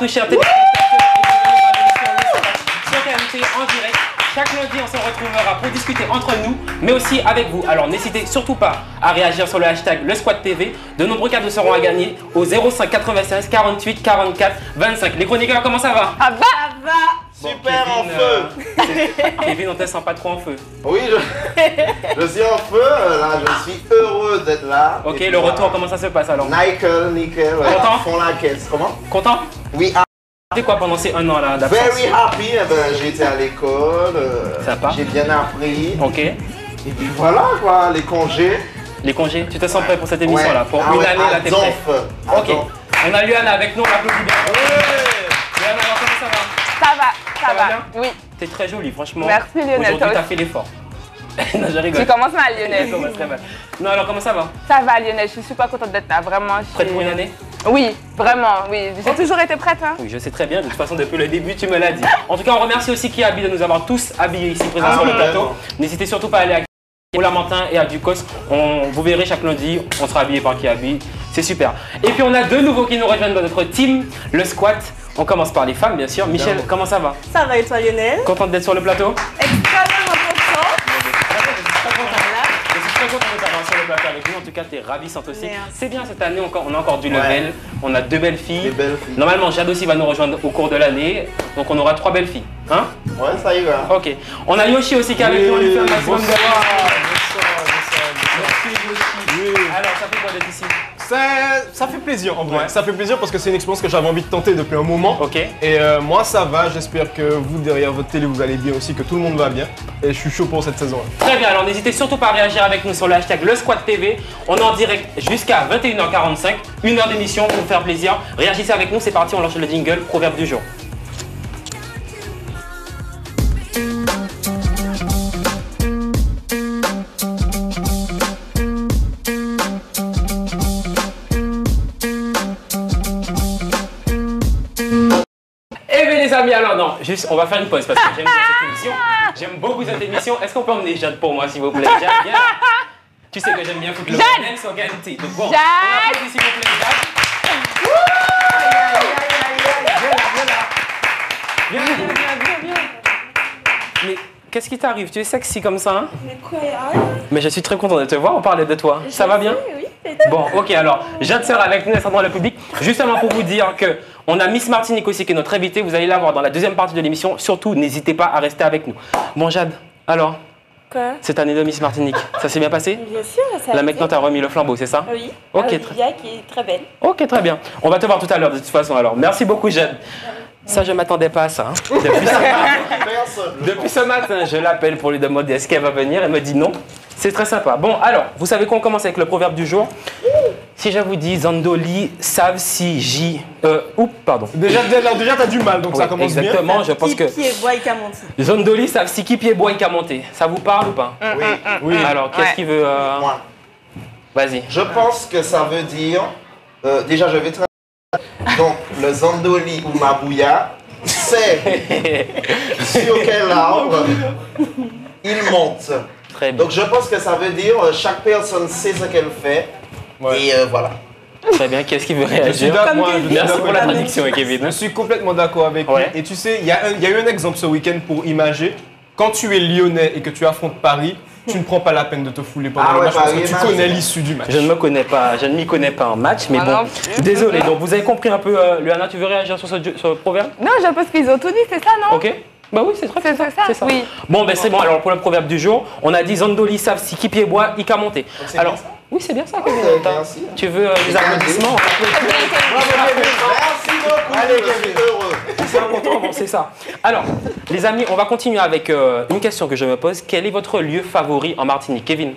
tous, chers téléspectateurs, sur KMT en direct. Chaque lundi, on se retrouvera pour discuter entre nous, mais aussi avec vous. Alors, n'hésitez surtout pas à réagir sur le hashtag LeSquadTV. De nombreux cadeaux seront à gagner au 05 96 48 44 25. Les chroniqueurs, comment ça va? Ah bah, ça va. Bon, super Kevin, en feu. Kevin, on te sent pas trop en feu. Oui, je suis en feu. Là, je suis heureux d'être là. Ok, Et le puis, retour, comment ça se passe alors? Nickel. Content? Font la caisse. Comment? Content? Oui. C'est quoi pendant ces 1 an là d'absence? Very happy. Eh ben, j'ai été à l'école. Sympa. J'ai bien appris. Ok. Et puis voilà quoi, les congés. Les congés, tu te sens prêt pour cette émission là? Pour Ah une ouais, année là, t'es prêt? Ok. On a Luana avec nous, on l'applaudit bien. Luana, alors comment ça va? Ça va. Bien? Oui. T'es très jolie, franchement. Merci, Lionel, Aujourd'hui, toi t'as aussi. fait l'effort. Non, je rigole. Tu commences mal, Lionel. Tu commences très mal. Non, alors comment ça va? Ça va, Lionel. Je suis super contente d'être là. Vraiment. Prête pour une année? Oui, vraiment. Oui. J'ai toujours été prête. Hein. Oui, je sais très bien. De toute façon, depuis le début, tu me l'as dit. En tout cas, on remercie aussi Kiabi de nous avoir tous habillés ici présents sur le plateau. N'hésitez surtout pas à aller à au Lamentin et à Ducos. Vous verrez chaque lundi, on sera habillé par Kiabi. C'est super. Et puis, on a deux nouveaux qui nous rejoignent dans notre team, le squat. On commence par les femmes, bien sûr. Michel, comment ça va? Ça va et toi, Lionel? Contente d'être sur le plateau? Extrêmement content. Je suis très content de t'avoir sur le plateau avec nous. En tout cas, tu es ravissante aussi. Merci. C'est bien cette année, on a encore du level. On a deux belles filles. Des belles filles. Normalement, Jade aussi va nous rejoindre au cours de l'année. Donc, on aura 3 belles filles. Hein? Ouais, ça y va. Ok. On a Yoshi aussi qui est avec nous. On lui fait un maximum de Merci Yoshi. Alors, ça fait quoi d'être ici? Ça fait plaisir en vrai. Ouais. Ça fait plaisir parce que c'est une expérience que j'avais envie de tenter depuis un moment. Ok. Et moi ça va, j'espère que vous derrière votre télé vous allez bien aussi, que tout le monde va bien. Et je suis chaud pour cette saison-là. Très bien, alors n'hésitez surtout pas à réagir avec nous sur le hashtag LeSquadTV. On est en direct jusqu'à 21h45, 1 heure d'émission pour vous faire plaisir. Réagissez avec nous, c'est parti, on lance le jingle, proverbe du jour. Eh bien les amis, alors non, juste on va faire une pause parce que j'aime bien cette émission. J'aime beaucoup cette émission. Est-ce qu'on peut emmener Jade pour moi s'il vous plaît? Jade, viens. Tu sais que j'aime bien foutre le Jade. bordel sur qualité. Donc bon, Jade. on applaudit s'il vous plaît Jade. Viens. Mais qu'est-ce qui t'arrive? Tu es sexy comme ça, hein? Mais quoi, Mais je suis très content de te voir, on parlait de toi. Ça va bien? Oui, et toi? Bon, ok, alors, Jade sera avec nous, elle sera dans le public. Justement pour vous dire que on a Miss Martinique aussi qui est notre invitée. Vous allez la voir dans la deuxième partie de l'émission. Surtout, n'hésitez pas à rester avec nous. Bon, Jade, alors, Quoi? cette année de Miss Martinique, ça s'est bien passé? Bien sûr, ça Là a maintenant, été. tu as remis le flambeau, c'est ça? Oui. Ok, Olivia qui est très belle. Ok, très bien. On va te voir tout à l'heure de toute façon alors. Merci beaucoup, Jade. Ça, je ne m'attendais pas à ça. Hein. Depuis ce matin, je l'appelle pour lui demander est-ce qu'elle va venir. Elle me dit non. C'est très sympa. Bon, alors, vous savez qu'on commence avec le proverbe du jour. Si je vous dis Zandoli, savent si J. Oups, pardon. Déjà t'as du mal donc ça Oui, commence bien. exactement, je pense que. Qui est bois et Camonti. Zondoli, savent si qui pied bois et monté. Ça vous parle ou pas? Oui. Oui. Alors, qu'est-ce qui veut. Moi. Vas-y. Je pense que ça veut dire. Déjà, je vais donc, le Zandoli ou Mabouya, c'est sur quel arbre il monte. Très bien. Donc, je pense que ça veut dire chaque personne sait ce qu'elle fait. Ouais. Et voilà. Très bien. Qu'est-ce qui veut Je suis réagir? d'accord, Comme moi, Kevin. je suis Merci d'accord pour la avec traduction, Kevin. Je suis complètement d'accord avec lui. Ouais. Et tu sais, il y a eu un exemple ce week-end pour imager. Quand tu es lyonnais et que tu affrontes Paris, tu ne prends pas la peine de te fouler pendant Ah le ouais, match parce Paris que tu match. connais l'issue du match. Je ne me connais pas, je ne m'y connais pas en match, mais Moi bon, non plus. désolé. Donc vous avez compris un peu, Luana, tu veux réagir sur ce proverbe? Non, je pense qu'ils ont tout dit, c'est ça, non? Ok. Bah oui, c'est très C'est ça, c'est ça. oui. Bon, ben c'est bon. Alors pour le proverbe du jour, on a dit Zandoli savent si qui pied bois, il monté. c'est Alors, bien ça. oui, c'est bien ça. Ouais, Kevin. merci. Tu veux des applaudissements? Merci beaucoup. Allez, je suis heureux. C'est important, bon, c'est ça. Alors, les amis, on va continuer avec une question que je me pose. Quel est votre lieu favori en Martinique, Kevin?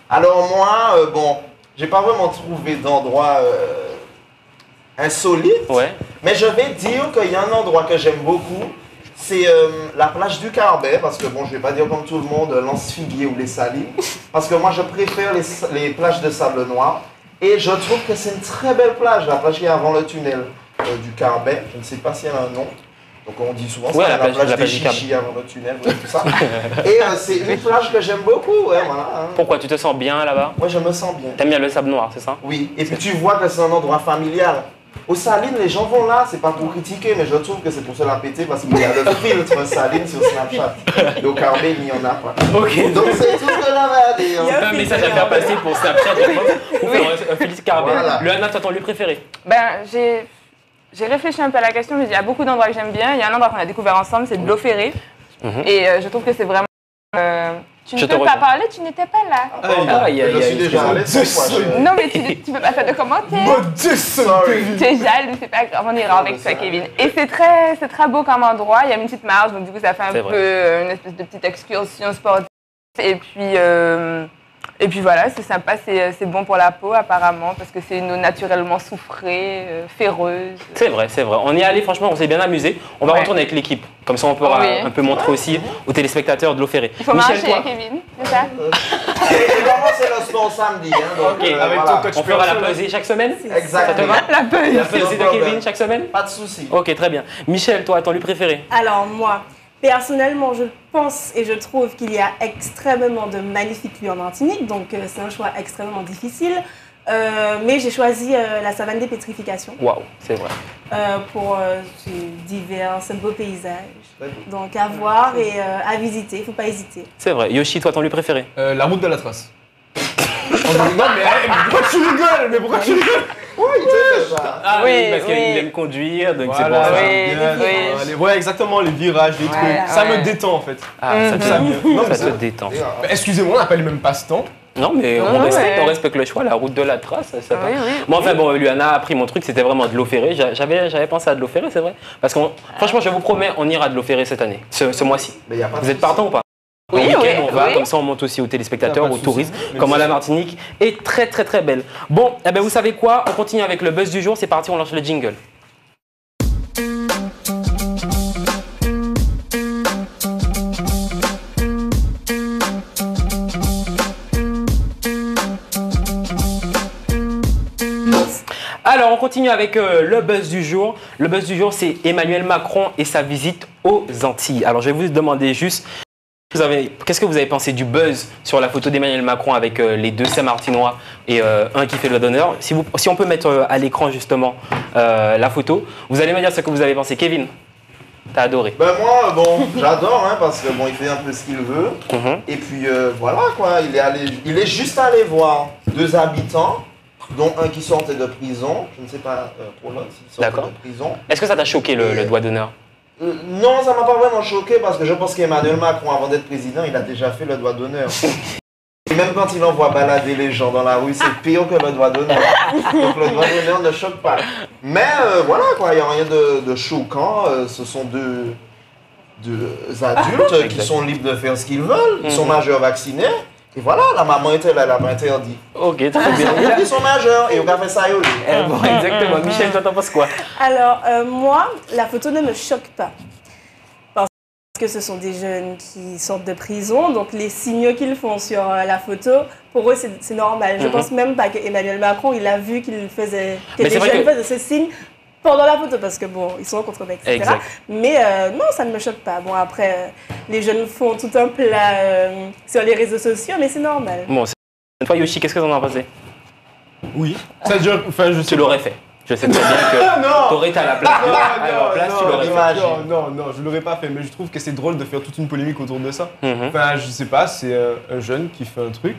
Alors moi, bon, j'ai pas vraiment trouvé d'endroit insolite, Ouais. mais je vais dire qu'il y a un endroit que j'aime beaucoup, c'est la plage du Carbet, parce que bon, je vais pas dire comme tout le monde Lance-Figuier ou les Salines, parce que moi je préfère les plages de sable noir, et je trouve que c'est une très belle plage, la plage qui est avant le tunnel du Carbet, je ne sais pas si elle a un nom. Donc on dit souvent Ouais, ça, la plage des du Carbet. chichis avant le tunnel, ouais, tout ça. Et c'est une plage que j'aime beaucoup, ouais, voilà. Hein. Pourquoi? Tu te sens bien là-bas? Moi je me sens bien. T'aimes bien le sable noir, c'est ça? Oui, et puis tu vois que c'est un endroit familial. Aux Salines, les gens vont là, c'est pas pour critiquer, mais je trouve que c'est pour se la péter parce qu'il y a le filtre Saline sur Snapchat. Et au Carbet, il n'y en a pas. Ok. Donc c'est tout ce que j'avais à dire. Il y a Un message à faire passer pour Snapchat, je pense, ou faire Félix Carbet. Voilà. Luana, toi, ton lieu préféré? Ben, j'ai réfléchi un peu à la question, mais il y a beaucoup d'endroits que j'aime bien. Il y a un endroit qu'on a découvert ensemble, c'est de l'eau ferrée. Et je trouve que c'est vraiment... tu Je ne te peux pas rejoins. parler, tu n'étais pas là. Je suis déjà allé 5 fois. Non, mais tu peux pas faire de commentaires. Sorry. T'es jaloux, c'est pas grave, on ira avec toi, Kevin. Et c'est très beau comme endroit. Il y a une petite marge, donc du coup, ça fait un C'est peu vrai. une espèce de petite excursion sportive. Et puis voilà, c'est sympa, c'est bon pour la peau apparemment, parce que c'est une eau naturellement soufrée, féreuse. C'est vrai, c'est vrai. On y est allé, franchement, on s'est bien amusé. On va Ouais. retourner avec l'équipe. Comme ça, on pourra Oui. un peu montrer aussi aux téléspectateurs de l'eau ferrée. Il faut Michel, marcher, toi, Kevin, c'est ça? Et comment c'est le sport samedi, hein, donc, Ok, avec voilà. ton coach on fera la personnel. pesée chaque semaine? Exactement. La peau. La pesée de Kevin chaque semaine? Pas de souci. Ok, très bien. Michel, toi, ton lieu préféré? Alors moi, personnellement, je pense et je trouve qu'il y a extrêmement de magnifiques lieux en Martinique, donc c'est un choix extrêmement difficile. Mais j'ai choisi la savane des pétrifications Waouh, c'est vrai. pour ces divers beaux paysages. Donc à voir et à visiter, il ne faut pas hésiter. C'est vrai. Yoshi, toi, ton lieu préféré? La route de la trace. Non, mais pourquoi tu rigoles? Mais pourquoi tu rigoles? Oui, c'est ça. Ah oui, parce qu'il oui. aime conduire, donc c'est Voilà, pour ça. Oui, bien, oui. ouais, exactement, les virages, les trucs. Voilà, Ça ouais. me détend en fait. Ah, ça, Ça me- ça te détend. Mais excusez-moi, on n'a pas les mêmes passe-temps. Non, mais Non, ouais. on respecte le choix, la route de la trace, ça va. Oui, oui. Bon, enfin, bon, Luana a pris mon truc, c'était vraiment de l'eau ferrée. J'avais pensé à de l'eau ferrée, c'est vrai. Parce que, franchement, je vous promets, on ira de l'eau ferrée cette année, ce mois-ci. Mais y a pas de Vous êtes souci. partant ou pas? Oui, Au week-end, oui, on va, oui. comme ça on monte aussi aux Y a téléspectateurs, pas de aux souci. touristes, Mais comment c'est la sûr. Martinique est très très très belle. Bon, eh ben, vous savez quoi? On continue avec le buzz du jour, c'est parti, on lance le jingle. Alors, on continue avec le buzz du jour. Le buzz du jour, c'est Emmanuel Macron et sa visite aux Antilles. Alors, je vais vous demander juste, qu'est-ce que vous avez pensé du buzz sur la photo d'Emmanuel Macron avec les deux Saint-Martinois et un qui fait le doigt d'honneur? Si on peut mettre à l'écran justement la photo, vous allez me dire ce que vous avez pensé. Kevin, t'as adoré. Ben moi, bon, j'adore, hein, parce que bon, il fait un peu ce qu'il veut. Mhm. Et puis voilà quoi, il est juste allé voir 2 habitants, dont un qui sortait de prison. Je ne sais pas pour l'autre s'il sortait D'accord. de prison. Est-ce que ça t'a choqué le doigt d'honneur? Non, ça m'a pas vraiment choqué parce que je pense qu'Emmanuel Macron, avant d'être président, il a déjà fait le doigt d'honneur. Et même quand il envoie balader les gens dans la rue, c'est pire que le doigt d'honneur. Donc le doigt d'honneur ne choque pas. Mais voilà quoi, il n'y a rien de choquant. Ce sont deux adultes qui sont libres de faire ce qu'ils veulent. Ils sont majeurs vaccinés. Et voilà, la maman était là, elle n'a pas interdit. Ok, très bien. Ils sont majeurs et on a fait ça au lit. Bon, exactement. Michel, toi, t'en penses quoi? Alors moi, la photo ne me choque pas. Parce que ce sont des jeunes qui sortent de prison, donc les signaux qu'ils font sur la photo, pour eux c'est normal. Je pense même pas qu'Emmanuel Macron, il a vu qu'il faisait, que Mais les c'est vrai jeunes que- faisaient ce signe pendant la photo, parce que bon, ils sont en contrebas, etc. Exact. Mais non, ça ne me choque pas. Bon après, les jeunes font tout un plat sur les réseaux sociaux, mais c'est normal. Bon, toi, Yoshi, qu'est-ce que t'en as pensé? Oui. Ça dure, enfin, je sais Tu l'aurais fait. Je sais très bien que Non. t'aurais été à la place, à leur place, tu l'aurais fait. Imagine. non, je l'aurais pas fait, mais je trouve que c'est drôle de faire toute une polémique autour de ça. Mhm. Enfin, je sais pas, c'est un jeune qui fait un truc,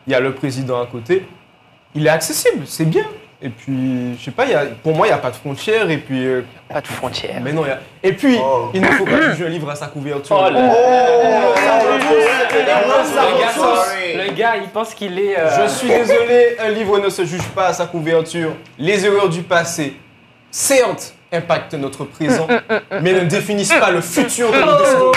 il y a le président à côté, il est accessible, c'est bien. Et puis, je sais pas, pour moi, il n'y a pas de frontières, et puis... Pas de frontières. mais non, Et puis, Oh. il ne faut pas juger un livre à sa couverture. Oh là. Sorry. Le gars, il pense qu'il est. Je suis désolé, un livre ne se juge pas à sa couverture. Les erreurs du passé, certes, impactent notre présent, mais ne définissent pas le futur que nous décidons.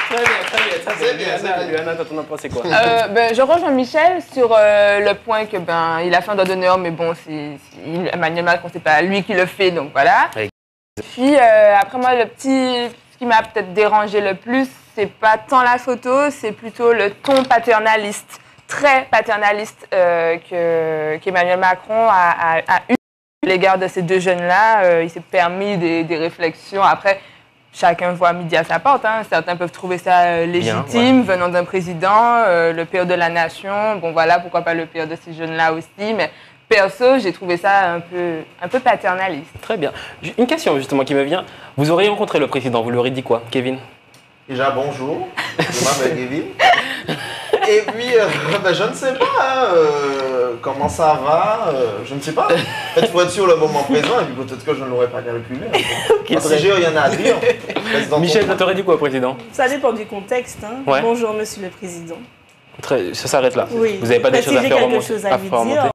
Très bien, C'est bien. Luana, toi, t'en as pensé quoi? Je rejoins Michel sur le point que il a fait un doigt d'honneur, mais bon, Emmanuel Macron, c'est pas lui qui le fait, donc voilà. Oui. Puis après moi, ce qui m'a peut-être dérangé le plus, c'est pas tant la photo, c'est plutôt le ton paternaliste, très paternaliste qu'Emmanuel Macron a eu à l'égard de ces deux jeunes-là. Il s'est permis des réflexions. Après, chacun voit midi à sa porte. Hein. Certains peuvent trouver ça légitime, venant d'un président, le père de la nation. Bon, voilà, pourquoi pas le père de ces jeunes-là aussi. Mais perso, j'ai trouvé ça un peu paternaliste. Très bien. Une question justement qui me vient. Vous auriez rencontré le président, vous lui auriez dit quoi, Kevin? Déjà, bonjour. Je m'appelle Kevin. Et puis, ben, je ne sais pas comment ça va. Je ne sais pas. En fait, il faut être sur le moment présent et puis peut-être que je ne l'aurais pas calculé. Si j'ai rien à dire. Michel, ça t'aurait dit quoi, président? Ça dépend du contexte. Hein. Ouais. Bonjour, monsieur le président. Ça s'arrête là. Oui. Vous n'avez pas des Si choses à j'ai faire quelque remonter, chose à lui dire,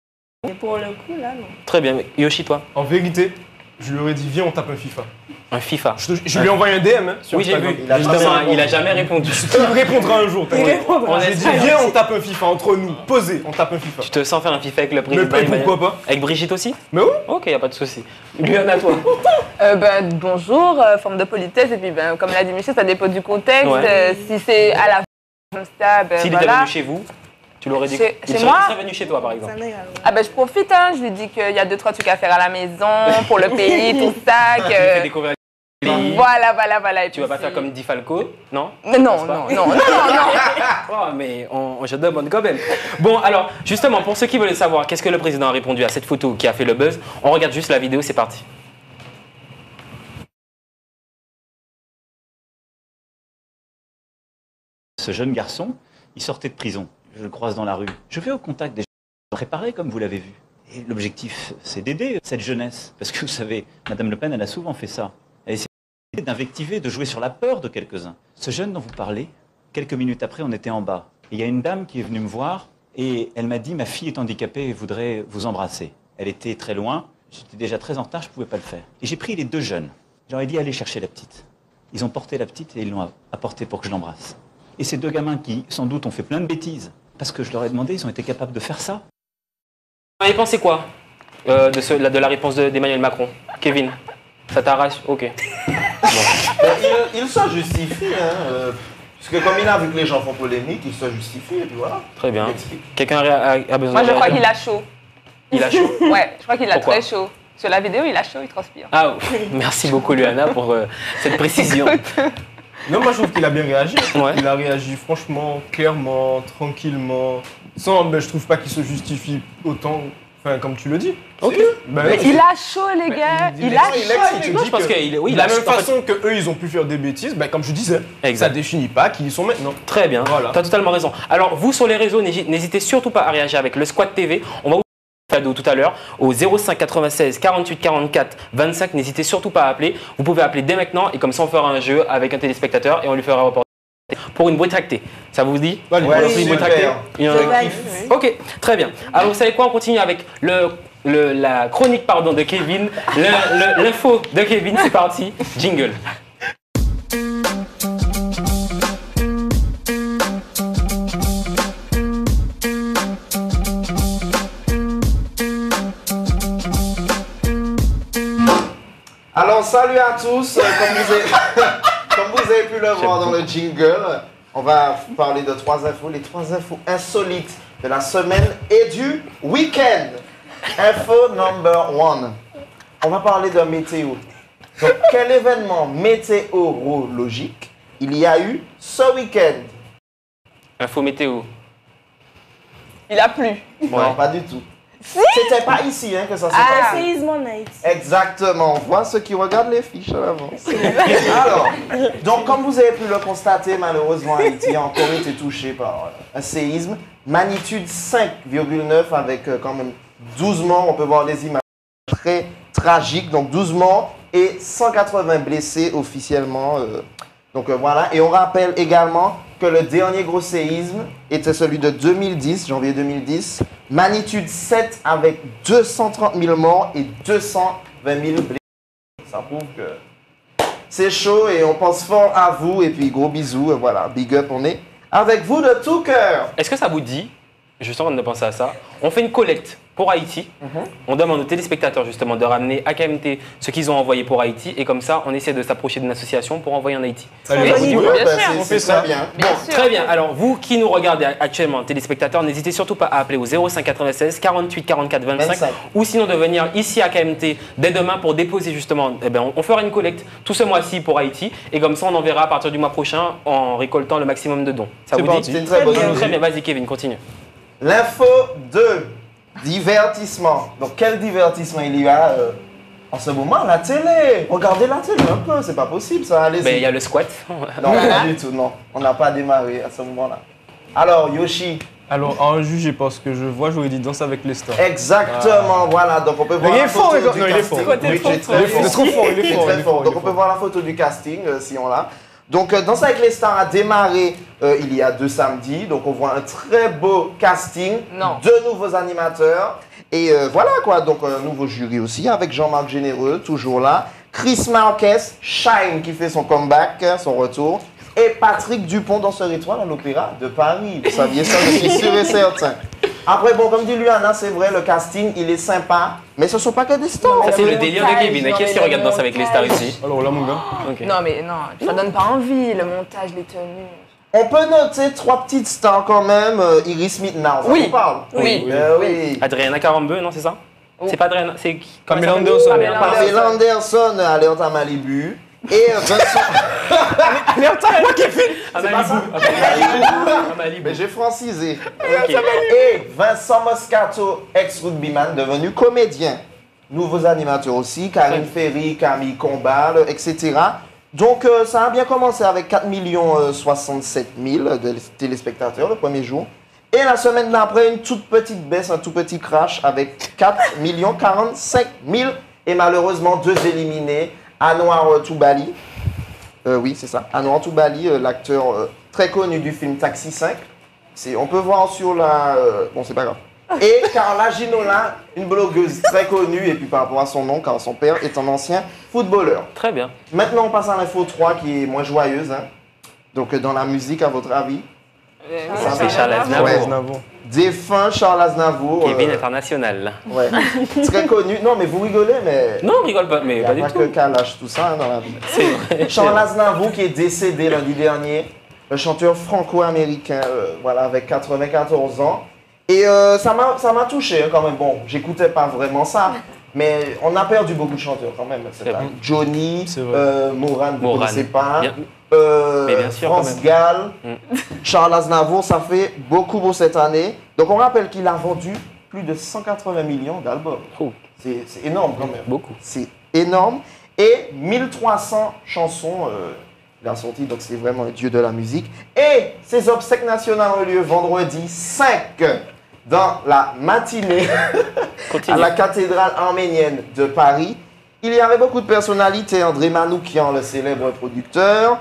mais pour le coup, là, non. Très bien. Yoshi, toi? En vérité, je lui aurais dit, viens, on tape un FIFA. Un FIFA. Je lui ai envoyé un DM hein, sur Oui, j'ai Instagram. vu. Justement, il a jamais répondu. Il me répondra un jour. Il répondra. J'ai dit, viens, on tape un FIFA entre nous. Posez, on tape un FIFA. Tu te sens faire un FIFA avec le président? Mais pourquoi pas? Avec Brigitte aussi? Mais oui. Ok, y a pas de souci. Luana, toi? Bonjour, forme de politesse, et puis comme l'a dit Michel, ça dépend du contexte. Ouais. Si c'est à la comme ça, S'il était venu chez vous, tu l'aurais dit? Chez Il moi? serait venu chez toi, par exemple. Ça m'égale, ouais. Ah je profite, hein, je lui dis qu'il y a 2-3 trucs à faire à la maison, pour le pays, tout ça. Tu lui fais découvrir le pays. Voilà. Et Tu vas pas faire comme Di Falco, non? Mais non. Oh, mais je demande quand même. Bon, alors, justement, pour ceux qui veulent savoir qu'est-ce que le président a répondu à cette photo qui a fait le buzz, on regarde juste la vidéo, c'est parti. Ce jeune garçon, il sortait de prison. Je le croise dans la rue. Je vais au contact des gens préparés, comme vous l'avez vu. Et l'objectif, c'est d'aider cette jeunesse. Parce que vous savez, Madame Le Pen, elle a souvent fait ça. Elle essaie d'invectiver, de jouer sur la peur de quelques-uns. Ce jeune dont vous parlez, quelques minutes après, on était en bas. Et il y a une dame qui est venue me voir et elle m'a dit, ma fille est handicapée et voudrait vous embrasser. Elle était très loin, j'étais déjà très en retard, je ne pouvais pas le faire. Et j'ai pris les deux jeunes. J'aurais dit, allez chercher la petite. Ils ont porté la petite et ils l'ont apportée pour que je l'embrasse. Et ces deux gamins qui, sans doute, ont fait plein de bêtises, parce que je leur ai demandé, ils ont été capables de faire ça. Vous avez pensé quoi de la réponse d'Emmanuel Macron? Kevin, ça t'arrache? Ok. Bon. Il se justifie, hein, puisque comme il a vu que les gens font polémique, il se justifie et puis voilà. Très bien. Il explique. Quelqu'un a besoin Moi, de je crois réagir? qu'il a chaud. Il a chaud? Ouais, je crois qu'il a Pourquoi? très chaud. Sur la vidéo, il a chaud, il transpire. Ah, merci beaucoup, Luana, pour cette précision. Non, moi je trouve qu'il a bien réagi. Ouais. Il a réagi franchement, clairement, tranquillement. Sans, je trouve pas qu'il se justifie autant, enfin, comme tu le dis. Ok. Mais il a chaud, les gars. Il a chaud. Non, je pense qu'il est. Oui, de la même façon que eux, ils ont pu faire des bêtises, comme je disais, Exact. ça définit pas qui ils sont maintenant. Très bien, Voilà. tu as totalement raison. Alors, vous sur les réseaux, n'hésitez surtout pas à réagir avec le Squad TV. On va vous faire cadeau tout à l'heure au 05 96 48 44 25. N'hésitez surtout pas à appeler. Vous pouvez appeler dès maintenant et comme ça, on fera un jeu avec un téléspectateur et on lui fera reporter pour une boîte tractée. Ça vous dit? Allez, Ouais, On offre une boîte tractée? Il y en a- Je valide, oui. Ok, très bien. Alors, vous savez quoi? On continue avec la chronique de Kevin, l'info de Kevin. C'est parti. Jingle. Alors, salut à tous. Comme vous avez pu le voir dans le jingle, on va parler de 3 infos, les 3 infos insolites de la semaine et du week-end. Info number 1. On va parler de météo. Donc, quel événement météorologique il y a eu ce week-end? Info météo. Il a plu. Non, pas du tout. C'était pas ici hein, que ça s'est passé. Séisme en Haïti. Exactement, on voit ceux qui regardent les fiches à l'avance. Alors, donc comme vous avez pu le constater, malheureusement, Haïti a encore été touché par un séisme, magnitude 5,9 avec quand même 12 morts, on peut voir des images très tragiques, donc 12 morts et 180 blessés officiellement. Donc voilà, et on rappelle également que le dernier gros séisme était celui de 2010, janvier 2010, magnitude 7 avec 230 000 morts et 220 000 blessés. Ça prouve que c'est chaud et on pense fort à vous et puis gros bisous, voilà, big up, on est avec vous de tout cœur. Est-ce que ça vous dit, juste en train de penser à ça, on fait une collecte pour Haïti, on demande aux téléspectateurs justement de ramener à KMT ce qu'ils ont envoyé pour Haïti et comme ça on essaie de s'approcher d'une association pour envoyer en Haïti. Allez, Bonne vas-y. idée. Bien sûr. c'est On fait très ça. bien. Bien Bon, sûr. Très bien, alors vous qui nous regardez actuellement, téléspectateurs, n'hésitez surtout pas à appeler au 05 96 48 44 25, 25. ou sinon de venir ici à KMT dès demain pour déposer justement, on fera une collecte tout ce mois-ci pour Haïti et comme ça on enverra à partir du mois prochain en récoltant le maximum de dons. Ça C'est vous parti. dit? c'est une très bonne Très nouvelle. bien, vas-y Kevin, continue. L'info 2. Divertissement. Donc, quel divertissement il y a en ce moment? La télé. Regardez la télé un peu, c'est pas possible ça. Allez-y. Ben, il y a le squat. Non, pas du tout, non. On n'a pas démarré à ce moment-là. Alors, Yoshi. Alors, en juger par ce que je vois, j'aurais dit Danse avec les stars. Exactement, voilà. Donc, on peut voir Il est la fort, photo du non, il est casting. fort. Oui, j'ai très Il est trop fort, il est fort. très fort. Donc, on peut voir la photo du casting, si on l'a. Donc, Danse avec les stars a démarré il y a 2 samedis. Donc, on voit un très beau casting. Non. 2 nouveaux animateurs. Et voilà quoi. Donc, un nouveau jury aussi avec Jean-Marc Généreux, toujours là. Chris Marquez, Shine qui fait son comeback, son retour. Et Patrick Dupont, danseur étoile à l'Opéra de Paris. Vous saviez ça, je suis sûr et certain. Après, bon, comme dit Luana, c'est vrai, le casting, il est sympa. Mais ce ne sont pas que des stars. Ça, c'est le montage, délire de Kevin. non, Qui est-ce mais qui le regarde Danse avec les stars montage. ici? Alors là, mon gars. Ok. Non, mais non, ça donne pas envie, le montage, les tenues. On peut noter 3 petites stars quand même. Iris Mittenard, ça Oui. vous parle? Oui. Oui. Adriana Carambeu, non, c'est ça? C'est pas Adriana, c'est qui? Pamela Comment elle s'appelle? Anderson. Pamela Anderson, Alerte à Malibu. Et Vincent... À Malibu. À Malibu. Mais j'ai francisé. Ok. Et Vincent Moscato, ex-rugbyman, devenu comédien. Nouveaux animateurs aussi, Karine Ferry, Camille Combal, etc. Donc ça a bien commencé avec 4 067 000 de téléspectateurs le premier jour. Et la semaine d'après, une toute petite baisse, un tout petit crash avec 4 045 000. Et malheureusement, 2 éliminés. Anouar Toubali. Oui, c'est ça. Anouar Toubali, l'acteur très connu du film Taxi 5. On peut voir sur la... bon, c'est pas grave. Et Carla Ginola, une blogueuse très connue, et puis par rapport à son nom, car son père est un ancien footballeur. Très bien. Maintenant, on passe à l'info 3 qui est moins joyeuse. Hein. Donc, dans la musique, à votre avis? C'est Charles Aznavour. Ouais. Aznavour. Défunt Charles Aznavour. Kevin international. Ouais. Très connu. Non, mais vous rigolez, mais... Non, on rigole pas, mais Il n'y a pas du pas tout. que Kalash, tout ça hein, dans la vie. C'est vrai. Charles Aznavour qui est décédé lundi dernier, un chanteur franco-américain, voilà, avec 94 ans. Et ça m'a touché hein, quand même. Bon, j'écoutais pas vraiment ça, mais on a perdu beaucoup de chanteurs quand même. C'est vrai. Johnny, C'est vrai. Moran, vous ne connaissez pas. Bien. Mais bien sûr, France quand même. Gall, Mm. Charles Aznavour, ça fait beaucoup pour cette année. Donc on rappelle qu'il a vendu plus de 180 millions d'albums. Oh. C'est énorme quand même. Beaucoup. C'est énorme. Et 1300 chansons il a sorti, donc c'est vraiment un dieu de la musique. Et ses obsèques nationales ont lieu vendredi 5 dans la matinée à la cathédrale arménienne de Paris. Il y avait beaucoup de personnalités. André Manoukian, le célèbre producteur,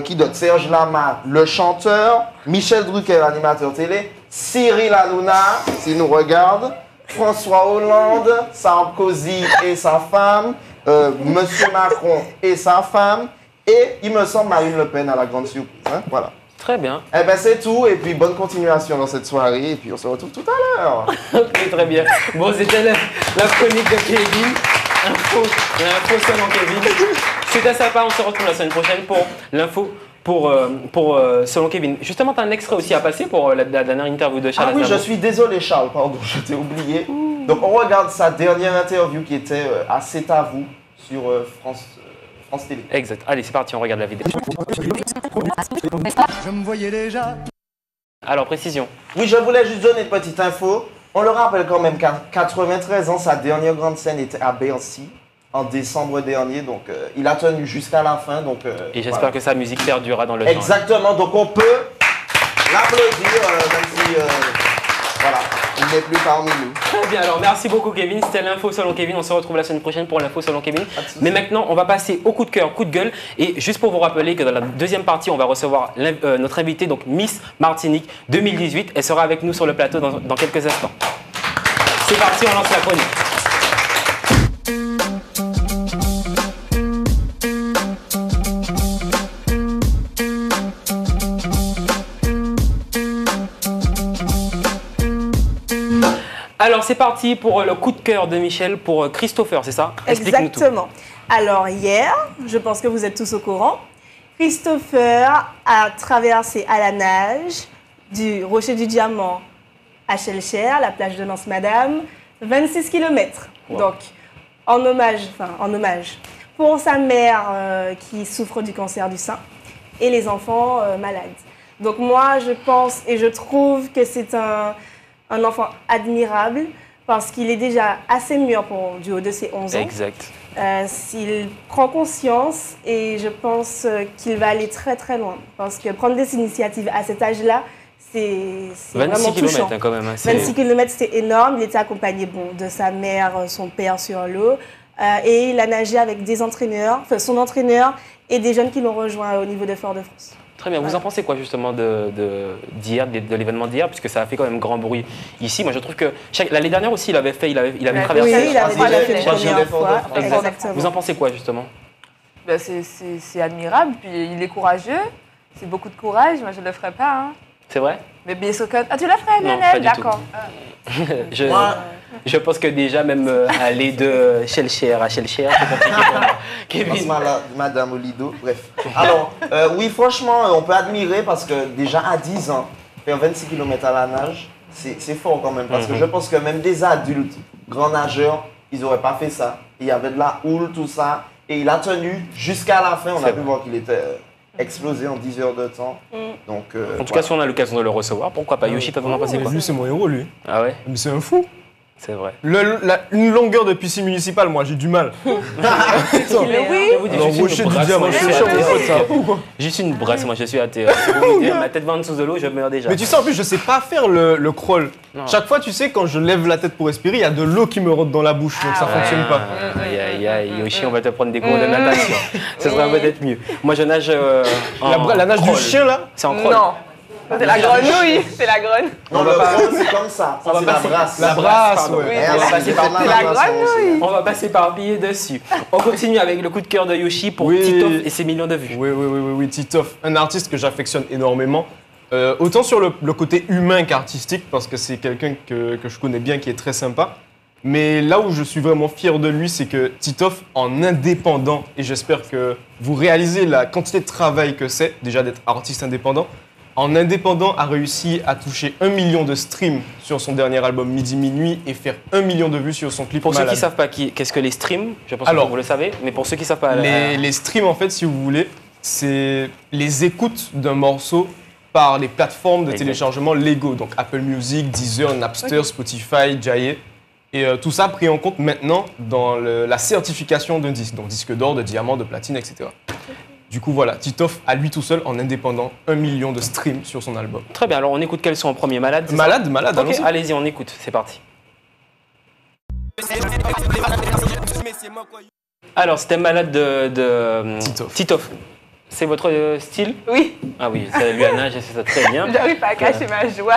qui donne Serge Lama, le chanteur, Michel Drucker, animateur télé, Cyril Hanouna, s'il nous regarde, François Hollande, Sarkozy et sa femme, Monsieur Macron et sa femme, et il me semble Marine Le Pen à la grande surprise. Hein, voilà. Très bien. Eh ben c'est tout, et puis bonne continuation dans cette soirée, et puis on se retrouve tout à l'heure. Ok, très bien. Bon, c'était la chronique de Kevin. Info selon Kevin. C'était sympa, on se retrouve la semaine prochaine pour l'info selon Kevin. Justement, tu as un extrait aussi à passer pour la dernière interview de Charles Ah oui, je Aznavour. suis désolé Charles, pardon, je t'ai oublié. Donc on regarde sa dernière interview qui était à C'est à vous sur France Télé. Exact. Allez, c'est parti, on regarde la vidéo. Je me voyais déjà. Alors, précision. Oui, je voulais juste donner une petite info. On le rappelle quand même qu'à 93 ans, sa dernière grande scène était à Bercy en décembre dernier. Donc il a tenu jusqu'à la fin. Donc, Et j'espère voilà. que sa musique perdurera dans le temps. Exactement, donc on peut l'applaudir même si voilà, il n'est plus parmi nous. Très bien, alors merci beaucoup Kevin, c'était l'info selon Kevin, on se retrouve la semaine prochaine pour l'info selon Kevin. Mais maintenant on va passer au coup de cœur, coup de gueule, et juste pour vous rappeler que dans la deuxième partie on va recevoir notre invitée, donc Miss Martinique 2018, elle sera avec nous sur le plateau dans quelques instants. C'est parti, on lance la chronique. Alors c'est parti pour le coup de cœur de Michel pour Christopher, c'est ça? Explique-nous tout. Exactement. Alors hier, je pense que vous êtes tous au courant, Christopher a traversé à la nage du Rocher du Diamant à Chelcher, la plage de Nance-Madame, 26 km. Wow. Donc en hommage pour sa mère qui souffre du cancer du sein et les enfants malades. Donc moi je pense et je trouve que c'est un enfant admirable parce qu'il est déjà assez mûr du haut de ses 11 ans. Exact. S'il prend conscience et je pense qu'il va aller très très loin. Parce que prendre des initiatives à cet âge-là, c'est vraiment 26 touchant. km quand même. 26 km, c'est énorme. Il était accompagné de sa mère, son père sur l'eau. Et il a nagé avec des entraîneurs, enfin son entraîneur et des jeunes qui l'ont rejoint au niveau de Fort-de-France. Très bien. Vous en pensez quoi justement d'hier, de l'événement d'hier, puisque ça a fait quand même grand bruit ici. Moi, je trouve que l'année dernière aussi, il avait traversé. Oui, il avait déjà fait une troisième première effort fois. de France. Exactement. Vous en pensez quoi justement? Ben, c'est admirable, puis il est courageux. C'est beaucoup de courage, moi je ne le ferais pas. Hein. C'est vrai? Mais bien sûr que... Ah, tu le ferais, Non, Nanel? pas du tout. D'accord. Je pense que déjà même aller de Shellshare à Shellshare, c'est compliqué pour moi. Kevin. Madame Olido, bref. Alors, oui, franchement, on peut admirer parce que déjà à 10 ans, faire 26 km à la nage, c'est fort quand même. Parce que je pense que même des adultes, grands nageurs, ils n'auraient pas fait ça. Il y avait de la houle, tout ça. Et il a tenu jusqu'à la fin. On a pu voir qu'il était explosé en 10 heures de temps. Donc, En tout cas, si on a l'occasion de le recevoir, pourquoi pas? Yoshi, t'as vraiment passé quoi? Lui, c'est mon héros, lui. Ah ouais? Mais c'est un fou. C'est vrai. Une longueur de piscine municipale, moi, j'ai du mal. Mais oui. Je vous dis, Alors, juste rocher une du brasse, diamant, moi, je je suis suis athée. chaud. Juste une brasse, moi je suis athée. Si vous me dites, ma tête va en dessous de l'eau, je meurs déjà. Mais tu sais, en plus, je sais pas faire le crawl. Non. Chaque fois, tu sais, quand je lève la tête pour respirer, il y a de l'eau qui me rentre dans la bouche, donc ça fonctionne pas. Aïe, aïe, aïe, Yoshi, on va te prendre des cours de natation. Ce sera peut-être mieux. Moi, je nage La nage du crawl. chien, là. C'est en crawl. Non. C'est la grenouille, c'est la grenouille. non, le crawl, c'est comme ça. Ça, c'est la brasse. La brasse, pardon. ouais. Oui, Et on va elle, passer c'est par- la C'est la natation aussi. grenouille. On va pas s'éparpiller dessus. On continue avec le coup de cœur de Yoshi pour Oui. Titoff et ses millions de vues. Oui, Titoff, un artiste que j'affectionne énormément. Autant sur le côté humain qu'artistique, parce que c'est quelqu'un que je connais bien, qui est très sympa. Mais là où je suis vraiment fier de lui, c'est que Titoff, en indépendant, et j'espère que vous réalisez la quantité de travail que c'est, déjà d'être artiste indépendant, en indépendant, a réussi à toucher 1 million de streams sur son dernier album Midi Minuit et faire 1 million de vues sur son clip Pour ceux qui Malade. ne savent pas qu'est-ce que les streams, je pense Alors, que vous le savez, mais pour ceux qui ne savent pas... Les streams, en fait, si vous voulez, c'est les écoutes d'un morceau par les plateformes de Exact. téléchargement légaux, donc Apple Music, Deezer, Napster, Spotify, Jaye. Et tout ça pris en compte maintenant dans la certification d'un disque, donc disque d'or, de diamant, de platine, etc. Du coup, voilà, Titoff, à lui tout seul, en indépendant, 1 million de streams sur son album. Très bien, alors on écoute quel son en premier? Malade, c'est ça? Malade, Ok, allons-y. allez-y, on écoute, c'est parti. Alors, c'était Malade de Titoff. C'est votre style? Oui, Ah oui, ça, lui à nage, c'est ça très bien. j'arrive pas à cacher ma joie.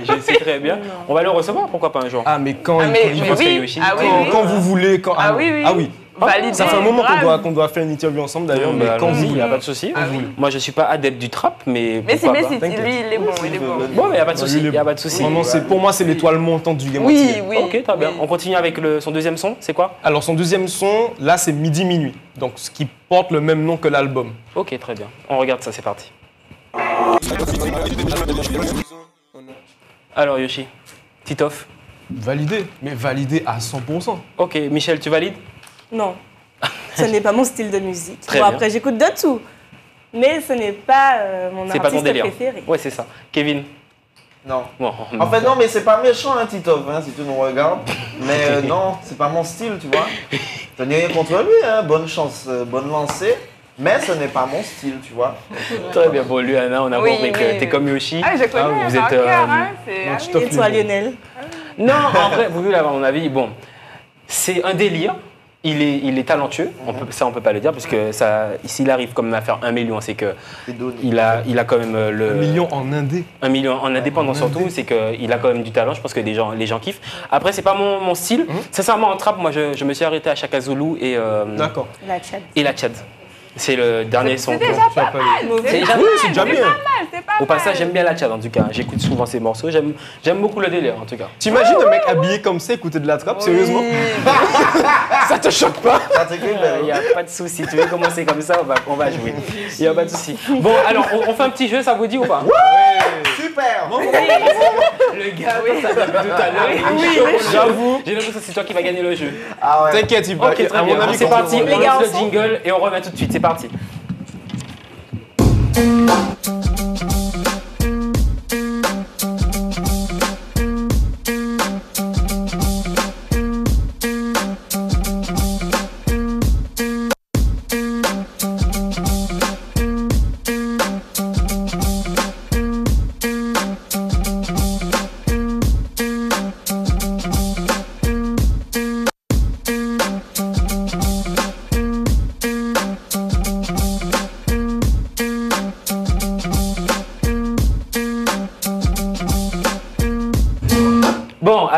Je sais très bien. On va le recevoir, pourquoi pas un jour? Ah, mais quand, Ah, il- mais pense que oui. Yoshi- Ah oui, quand, oui. quand vous voulez, quand... Ah non. oui, oui. Ah oui. Validé. Ça fait un moment grave. qu'on doit faire une interview ensemble d'ailleurs, mais Bah, quand allons-y, vous il n'y voulez. a pas de souci. Ah oui. Moi, je ne suis pas adepte du trap, mais Mais si, pourquoi mais pas. si, T'inquiète. lui, il est bon, il est bon. Bon, mais il n'y a pas de souci, Il est il n'y a bon. pas de souci. Pour moi, c'est l'étoile montante du game Oui, entier. oui. Ok, très bien. oui. On continue avec son deuxième son, c'est quoi? Alors, son deuxième son, là, c'est Midi Minuit. Donc, ce qui porte le même nom que l'album. Ok, très bien. On regarde ça, c'est parti. Alors, Yoshi, Titoff. Validé, mais validé à 100%. Ok, Michel, tu valides? Non, ce n'est pas mon style de musique. Très Bon, bien. après, j'écoute de tout. Mais ce n'est pas mon C'est pas ton artiste délire. préféré. Ouais, c'est ça. Kevin. Non. Bon, En fait, non, mais c'est pas méchant, hein, Titoff, hein, si tu nous regardes. Mais non, c'est pas mon style, tu vois. Je n'ai rien contre lui, hein, bonne chance, bonne lancée. Mais ce n'est pas mon style, tu vois. très bien. Bon, Luana, on a Oui, compris que oui, t'es oui. comme Yoshi. Ah, je connais, vous par êtes, cœur, hein. C'est... non, ah tu oui. t'offres Et toi, Lionel? Non, en vrai, vous voulez avoir mon avis, bon, c'est un délire. Il est talentueux, on peut pas le dire, parce que s'il arrive comme à faire 1 million, c'est que C'est donné. il a quand même 1 million en indé. 1 million en indépendant surtout, c'est qu'il a quand même du talent, je pense que les gens kiffent. Après, c'est pas mon style. Sincèrement, en trap, moi, je me suis arrêté à Chaka Zulu D'accord. La Tchad. et la Tchad. C'est le dernier son. C'est déjà Tu as pas pas mal. C'est C'est déjà- pas Oui, mal, c'est déjà bien. C'est pas mal, c'est pas Au passage, mal. j'aime bien la Tchad en tout cas. J'écoute souvent ses morceaux. J'aime beaucoup le délire en tout cas. T'imagines un mec habillé comme ça écouter de la trappe, sérieusement? Ça te choque pas? Ça t'écrit, Il n'y a pas de souci. Tu veux commencer comme ça, on va jouer. Il n'y a pas de souci. Bon, alors, on fait un petit jeu, ça vous dit ou pas? Super. Le gars, ça depuis tout à l'heure. il est chaud. J'avoue. J'ai l'impression que c'est toi qui vas gagner le jeu. Ah ouais. T'inquiète, il va. Ok, très à mon bien. avis, C'est quand parti. on On va- Les lance le garçons. jingle et on revient tout de suite. C'est parti.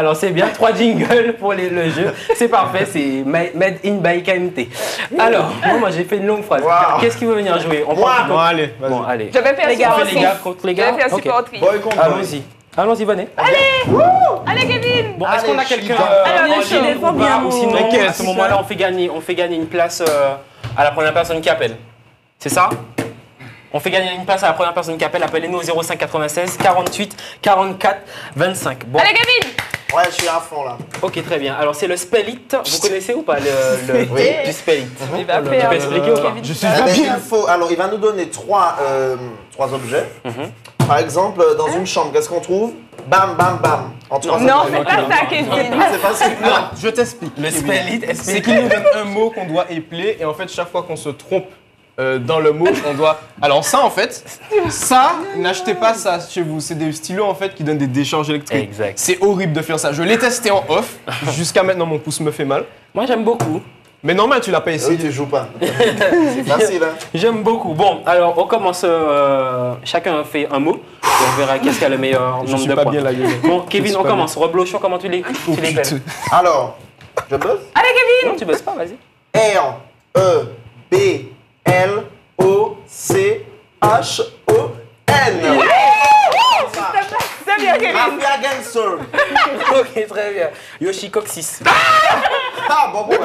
Alors c'est bien, 3 jingles pour le jeu. C'est parfait, c'est made in by KMT. Alors, moi j'ai fait une longue phrase. Wow. Qu'est-ce qui veut venir jouer? On Moi. prend Bon, allez, vas-y. Bon, allez. Je vais faire Les gars, On fait les gars supportrice. contre les Je gars. vais faire Ok. supportrice. Boy contre boy. Allons-y. Allons-y, venez. Allez, Kevin. Bon, est-ce qu'on a Allez, quelqu'un Chida. Allez, en je ligne défends ou bien pas? mon- Ou sinon, T'inquiète, à ce moment-là, on fait gagner une place à la première personne qui appelle. C'est ça? On fait gagner une place à la première personne qui appelle. Appelez-nous au 05 96 48 44 25. Bon, Allez, Kevin. Ouais, je suis à fond là. ok, très bien. Alors, c'est le spell it. Vous connaissez ou pas le Oui. du spell it? Il va Tu faire. peux expliquer ou pas? Je suis Eh pas ben, bien. alors, il va nous donner trois objets. Par exemple, dans une chambre, qu'est-ce qu'on trouve? Bam, bam, bam. En trois Non, objets. c'est pas ça, Kevin. C'est facile. Non, je t'explique. Le spell it, C'est qu'il nous donne un mot qu'on doit épeler et en fait chaque fois qu'on se trompe dans le mot, on doit. Alors ça en fait, ça, n'achetez pas ça chez vous. C'est des stylos en fait qui donnent des décharges électriques. Exact. C'est horrible de faire ça. Je l'ai testé en off. Jusqu'à maintenant mon pouce me fait mal. Moi, j'aime beaucoup. Mais normal, tu l'as pas Oui, essayé. tu joues pas. C'est facile, hein. J'aime beaucoup. Bon, alors on commence. Chacun fait un mot. Et on verra qu'est-ce qui a le meilleur Je nombre suis de pas points. bien là, Yoyo. Bon, Kevin, suis on pas commence. Reblochon, comment tu l'écris? Oh, Tu l'écris. putain. Alors, je buzz. Allez, Kevin. Non, tu bosses pas, vas-y. R, E, B, L, O, C, H, O, N. C'est bien, Kevin. Mafia Gangster. Ok, très bien. Yoshi Coxis. Ah, bon, bon, ouais.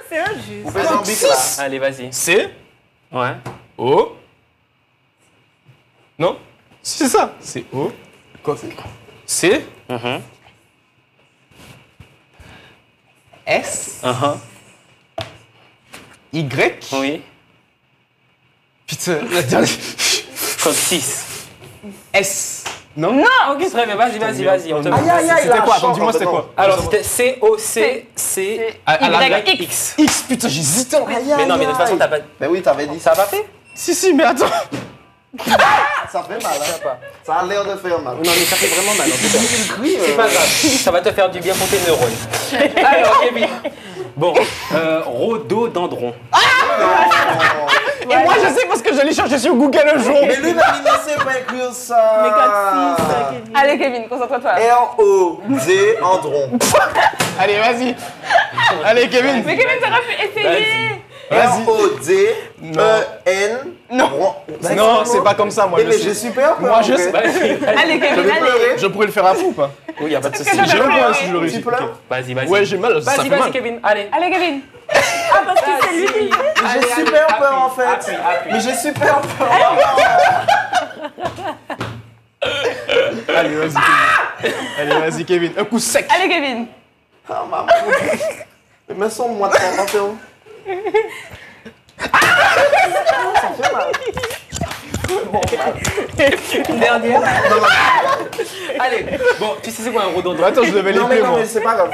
C'est injuste. Vous faites un bic là. Allez, vas-y. C, Ouais. O. Non? Si, c'est ça. C'est O. Quoi, c'est? C, Mhm. S, Uh-huh. Y. Oui. Putain, la dernière. Coxis. S. Non? Ok, très bien. Vas-y. On te Aïe, aïe, aïe, C'était là, quoi? choc, Attends, dis-moi, c'était quoi? Alors, c'était C-O-C-C. À la X. X, putain, j'hésitais en. Mais non, mais de toute façon, t'as pas. Mais oui, t'avais dit Ça ça. a pas fait? Si, mais attends. Ça fait mal, hein. Ça a l'air de faire mal. Non, mais ça fait vraiment mal. En tout cas. C'est pas grave. Ça va te faire du bien pour tes neurones. Alors, Kevin. Bon, rhododendron. Et moi, je sais parce que j'allais chercher sur Google un jour. Mais lui, il ne sait pas écrire ça. Mais quand 6, Kevin. Allez, Kevin, concentre-toi. R-O-D, Andron. Allez, vas-y. Allez, Kevin. Mais Kevin, t'aurais pu essayer. Vas-y. R-O-D-E-N. Non. Non, c'est pas comme ça, moi. Mais Je j'ai sais. super peur. Moi, je en sais. fait. Allez, Je Kevin, vais allez. pleurer. Je pourrais le faire à vous ou pas? Oui, y a pas de souci. Qu'est-ce que J'ai je un vais point faire si je le réussis. Tu pleures? Vas-y. Ouais, j'ai mal. Ça Vas-y, fait mal. Kevin. Allez. Allez, Kevin. Ah, parce que c'est lui qui J'ai super peur en fait. Mais j'ai super peur. Allez, vas-y, Kevin. Allez, vas-y, Kevin. Un coup sec. Allez, Kevin. Ah, maman. Mais me semble moi de temps en Ça fait mal. Une dernière. Allez. Bon, tu sais c'est quoi un rhododendron? Attends, je devais Non mais l'épeler, non moi. mais c'est pas grave.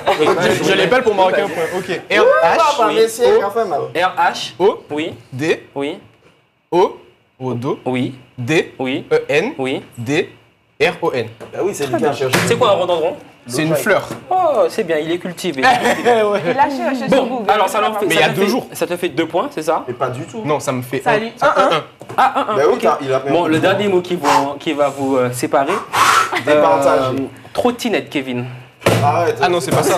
Je l'épelle pour marquer un point. Ok. R, Ah, H, pas oui. essayer, ça fait mal. R-H. O, Oui. D, Oui. O, O, Do, Oui. D, Oui. E, N, Oui. D, R, O, N. Bah oui, c'est lui qui a cherché. C'est quoi un rhododendron? C'est une fleur. Oh, c'est bien, il est cultivé. Il a cherché sur Bon, Google. alors ça leur fait. Mais ça il y a te 2 fait- jours. Ça te fait 2 points, c'est ça? Mais pas du tout. Non, ça me fait Salut. 1. Ah, un, Bah oui, ok. il a bien Bon, le compris. dernier mot qui va vous séparer. Départager. Trottinette, Kevin. Arrête. Ah non, c'est pas ça.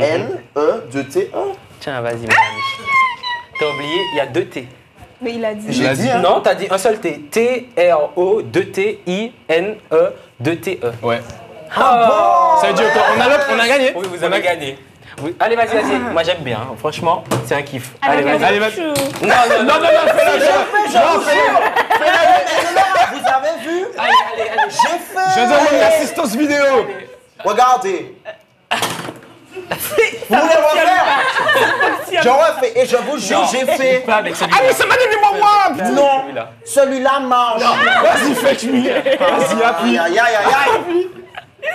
T-R-O-T-I-N-E-2-T-E. Tiens, vas-y, mon ami. T'as oublié, il y a 2 T. Mais il a dit. J'ai dit, hein. Non, t'as dit un seul T. T-R-O-2-T-I-N-E-2-T-E. Ouais. Ah Ça veut dire qu'on a gagné. Oui, vous avez gagné. Oui. Allez, vas-y. Moi, j'aime bien. hein. Franchement, c'est un kiff. Allez, vas-y. Allez, vas-y. Non, fais-le. Vous avez vu? Allez. J'ai fait. Je demande l'assistance vidéo. Regardez. Vous voulez refaire? Je refais et je vous jure, j'ai fait. Pas avec celui-là. Ah, mais ça m'a donné moi. Non, Celui-là. celui-là marche. Vas-y, fais-lui. Vas-y, appuie. Aïe, aïe, aïe, aïe.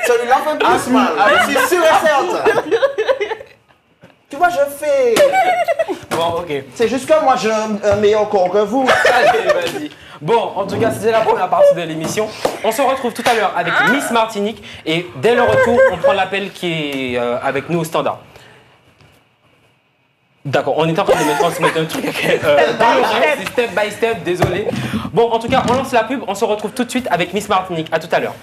Celui-là fait plus mal. Je suis sûr et certain. Tu vois, je fais. Bon, ok. C'est juste que moi, j'ai un meilleur corps que vous. Allez, vas-y. Bon, en tout cas, c'était la première partie de l'émission. On se retrouve tout à l'heure avec Miss Martinique. Et dès le retour, on prend l'appel qui est avec nous au standard. D'accord, on est en train de me transmettre un truc dans l'oreille, c'est step by step, désolé. Bon, en tout cas, on lance la pub, on se retrouve tout de suite avec Miss Martinique. À tout à l'heure.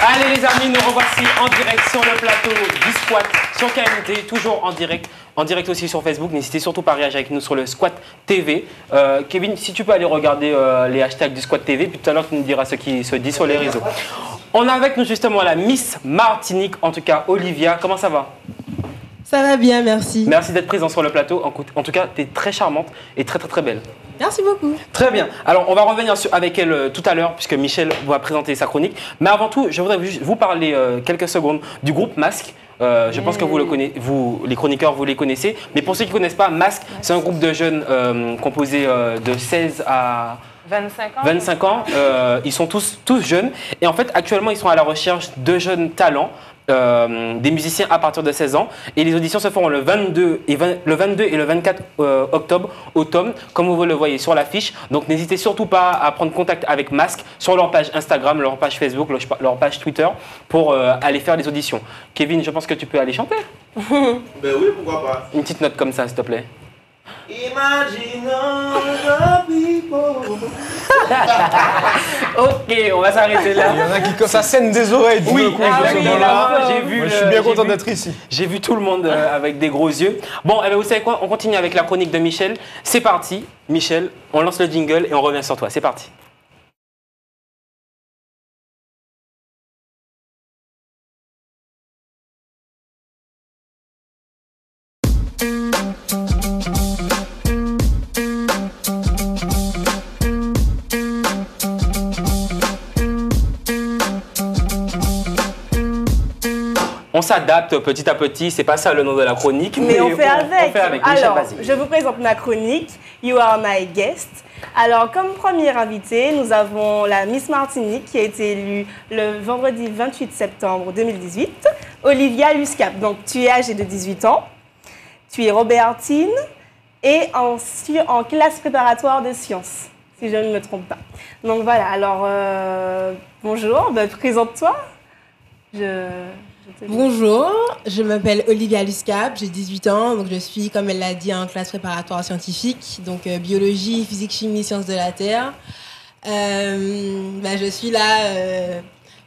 Allez les amis, nous revoici en direct sur le plateau du Squat sur KMT, toujours en direct aussi sur Facebook. N'hésitez surtout pas à réagir avec nous sur le Squat TV. Kevin, si tu peux aller regarder les hashtags du Squat TV, puis tout à l'heure tu nous diras ce qui se dit sur les réseaux. On a avec nous justement la Miss Martinique, en tout cas Olivia. Comment ça va? Ça va bien, merci. Merci d'être présent sur le plateau. En tout cas, tu es très charmante et très très très belle. Merci beaucoup. Très bien. Alors, on va revenir avec elle tout à l'heure, puisque Michel va présenter sa chronique. Mais avant tout, je voudrais juste vous parler quelques secondes du groupe Masque. Je pense que vous le connaissez, les chroniqueurs, vous les connaissez. Mais pour ceux qui ne connaissent pas, Masque, c'est un groupe de jeunes composé de 16 à 25 ans. Ils sont tous jeunes. Et en fait, actuellement, ils sont à la recherche de jeunes talents. Des musiciens à partir de 16 ans et les auditions se feront le 22 et le 24 octobre au Tom, comme vous le voyez sur l'affiche. Donc n'hésitez surtout pas à prendre contact avec Masque sur leur page Instagram, leur page Facebook, leur page Twitter pour aller faire les auditions. Kevin, je pense que tu peux aller chanter. Ben oui, pourquoi pas. Une petite note comme ça, s'il te plaît. Imagine the people. Ok, on va s'arrêter là. Il y en a qui ça saigne des oreilles. Oui, exactement. j'ai vu. Moi, je suis bien content d'être ici. J'ai vu tout le monde avec des gros yeux. Bon, eh bien, vous savez quoi? On continue avec la chronique de Michel. C'est parti. Michel, on lance le jingle et on revient sur toi. C'est parti. On s'adapte petit à petit, c'est pas ça le nom de la chronique. Mais on fait avec. On fait avec. Michel, Alors, vas-y. je vous présente ma chronique, You Are My Guest. Alors, comme première invitée, nous avons la Miss Martinique qui a été élue le vendredi 28 septembre 2018, Olivia Luscap. Donc, tu es âgée de 18 ans, tu es Robertine et en classe préparatoire de sciences, si je ne me trompe pas. Donc, voilà. Alors, bonjour, présente-toi. Bonjour, je m'appelle Olivia Luscap, j'ai 18 ans, donc je suis, comme elle l'a dit, en classe préparatoire scientifique, donc biologie, physique, chimie, sciences de la Terre. Je suis là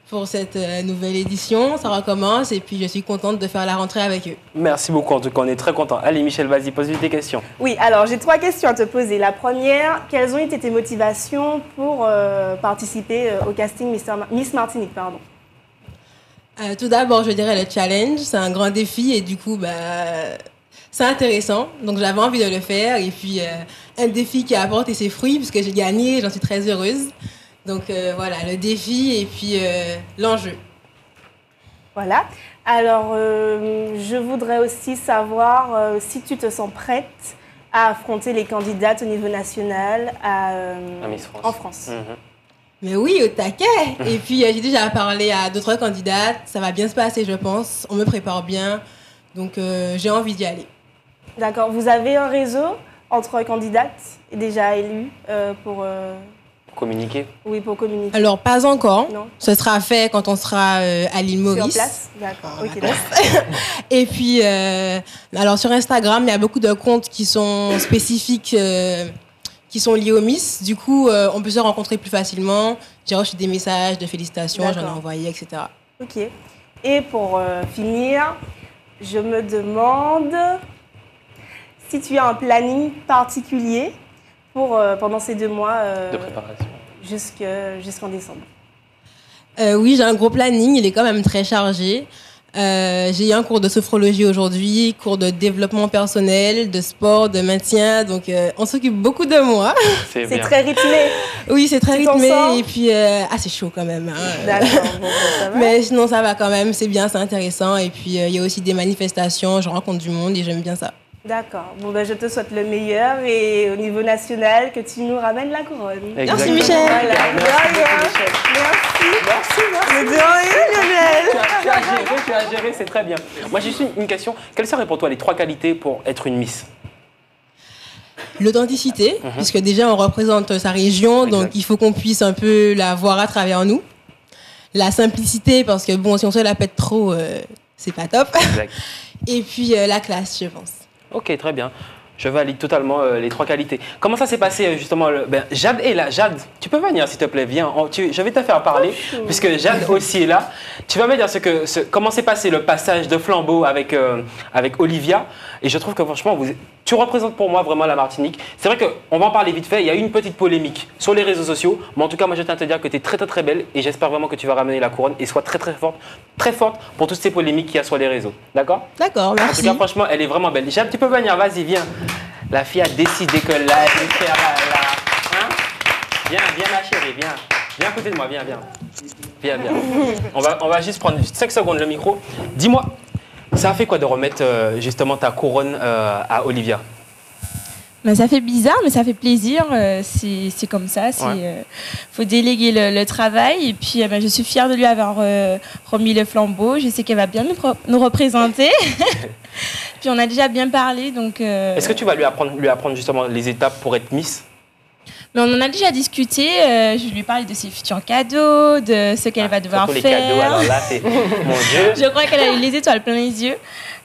pour cette nouvelle édition, ça recommence et puis je suis contente de faire la rentrée avec eux. Merci beaucoup, en tout cas, on est très contents. Allez Michel, vas-y, pose-lui tes questions. Oui, alors j'ai 3 questions à te poser. La première, quelles ont été tes motivations pour participer au casting Miss Martinique, pardon? Tout d'abord, je dirais le challenge, c'est un grand défi et du coup, c'est intéressant. Donc j'avais envie de le faire et puis un défi qui a apporté ses fruits puisque j'ai gagné, j'en suis très heureuse. Donc voilà, le défi et puis l'enjeu. Voilà. Alors, je voudrais aussi savoir si tu te sens prête à affronter les candidates au niveau national Miss France. en France. Mais oui, au taquet. Et puis, j'ai déjà parlé à d'autres candidates. Ça va bien se passer, je pense. On me prépare bien. Donc, j'ai envie d'y aller. D'accord. Vous avez un réseau entre candidates déjà élues pour... Communiquer. Oui, pour communiquer. Alors, pas encore. Non. Ce sera fait quand on sera à l'île Maurice. Sur place. D'accord. Ok. Et puis, alors sur Instagram, il y a beaucoup de comptes qui sont spécifiques, qui sont liés aux Miss. Du coup, on peut se rencontrer plus facilement. J'ai reçu des messages de félicitations, j'en ai envoyé, etc. Ok. Et pour finir, je me demande si tu as un planning particulier pour, pendant ces 2 mois De préparation. Jusqu'en décembre. Oui, j'ai un gros planning, il est quand même très chargé. J'ai eu un cours de sophrologie aujourd'hui, cours de développement personnel, de sport, de maintien. Donc, on s'occupe beaucoup de moi. C'est très rythmé. Oui, c'est très Tu t'en rythmé. sors? Et puis, c'est chaud quand même. Hein. D'accord. Bon, ça va. Mais sinon, ça va quand même. C'est bien, c'est intéressant. Et puis, il y a aussi des manifestations. Je rencontre du monde et j'aime bien ça. D'accord. Bon, je te souhaite le meilleur et au niveau national, que tu nous ramènes la couronne. Merci, Michel. Voilà. Merci, Merci. Michel. Merci. à gérer, c'est très bien. Moi, j'ai juste une question. Quelles seraient pour toi les 3 qualités pour être une Miss? L'authenticité, puisque déjà on représente sa région, Exact. donc il faut qu'on puisse un peu la voir à travers nous. La simplicité, parce que bon, si on se la pète trop, c'est pas top. Exact. Et puis la classe, je pense. Ok, très bien. Je valide totalement les 3 qualités. Comment ça s'est passé justement Jade est là. Jade, tu peux venir s'il te plaît, viens. Je vais te faire parler puisque Jade aussi est là. Tu vas me dire comment s'est passé le passage de flambeau avec Olivia. Et je trouve que franchement, tu représentes pour moi vraiment la Martinique. C'est vrai qu'on va en parler vite fait. Il y a eu une petite polémique sur les réseaux sociaux. Mais en tout cas, moi je tiens à te dire que tu es très très très belle. Et j'espère vraiment que tu vas ramener la couronne et sois très très forte pour toutes ces polémiques qu'il y a sur les réseaux. D'accord? D'accord, En tout merci. cas, franchement, elle est vraiment belle. Jade, tu peux venir, vas-y, viens. La fille a décidé que là, elle va faire la... Hein? Viens, ma chérie, viens. Viens à côté de moi, viens. Viens. On va juste prendre 5 secondes le micro. Dis-moi, ça a fait quoi de remettre justement ta couronne à Olivia? Ben, ça fait bizarre, mais ça fait plaisir. C'est comme ça. Faut déléguer le travail. Et puis, ben, je suis fière de lui avoir remis le flambeau. Je sais qu'elle va bien nous représenter. Puis, on a déjà bien parlé. Donc, Est-ce que tu vas lui apprendre justement les étapes pour être Miss? mais on en a déjà discuté. Je lui ai parlé de ses futurs cadeaux, de ce qu'elle va devoir Surtout faire. les cadeaux, alors là, c'est... Mon Dieu. Je crois qu'elle a eu les étoiles plein les yeux.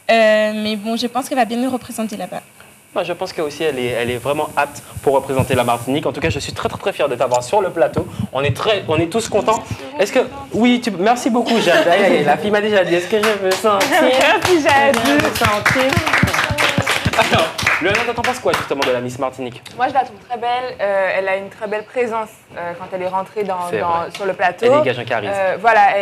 Mais bon, je pense qu'elle va bien nous représenter là-bas. Moi, je pense qu'elle aussi, elle est vraiment apte pour représenter la Martinique. En tout cas, je suis très, très, très fier de t'avoir sur le plateau. On est tous contents. Est-ce que... Oui, merci beaucoup, Jade. La fille m'a déjà dit, est-ce que je veux sentir? Merci, Jade. Je veux sentir. Alors, Léonard, t'en penses quoi justement de la Miss Martinique? Moi, je la trouve très belle. Elle a une très belle présence quand elle est rentrée sur le plateau. Elle dégage un charisme. Voilà,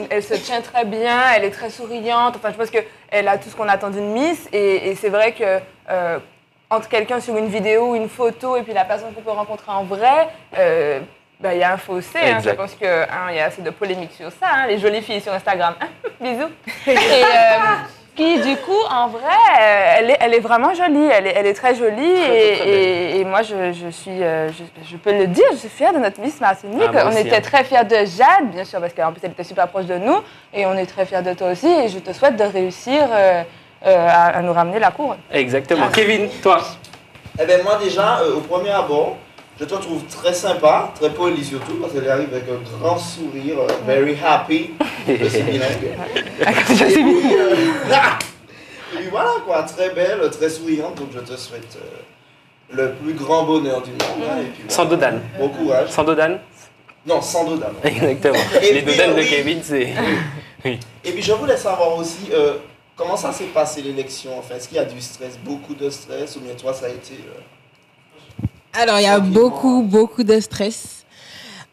elle se tient très bien, elle est très souriante. Enfin, je pense qu'elle a tout ce qu'on attend d'une Miss. Et c'est vrai que entre quelqu'un sur une vidéo ou une photo et puis la personne qu'on peut rencontrer en vrai, il y a un fossé. Hein. Je pense qu'il y a assez de polémiques sur ça. Hein, les jolies filles sur Instagram. Bisous. Qui, du coup, en vrai, elle est vraiment jolie. Elle est très jolie. Et moi, je peux le dire, je suis fière de notre Miss Martinique. On était très fiers de Jade, bien sûr, parce qu'en plus, elle était super proche de nous. Et on est très fiers de toi aussi. Et je te souhaite de réussir à nous ramener la couronne. Exactement. Kevin, toi? Eh bien, moi, déjà, au premier abord, je te trouve très sympa, très poli surtout, parce qu'elle arrive avec un grand sourire, very happy, de ses bilingues. Et puis voilà, quoi, très belle, très souriante, donc je te souhaite le plus grand bonheur du monde. Hein, et puis, Sans dodane. Bon courage. Sans dodane? Non, sans dodane. Exactement. Et les puis, dodanes de oui. Kevin, c'est... Oui. Et puis je voulais savoir aussi, comment ça s'est passé l'élection, en fait? Est-ce qu'il y a du stress, beaucoup de stress, ou bien toi, ça a été... Alors, il y a beaucoup de stress.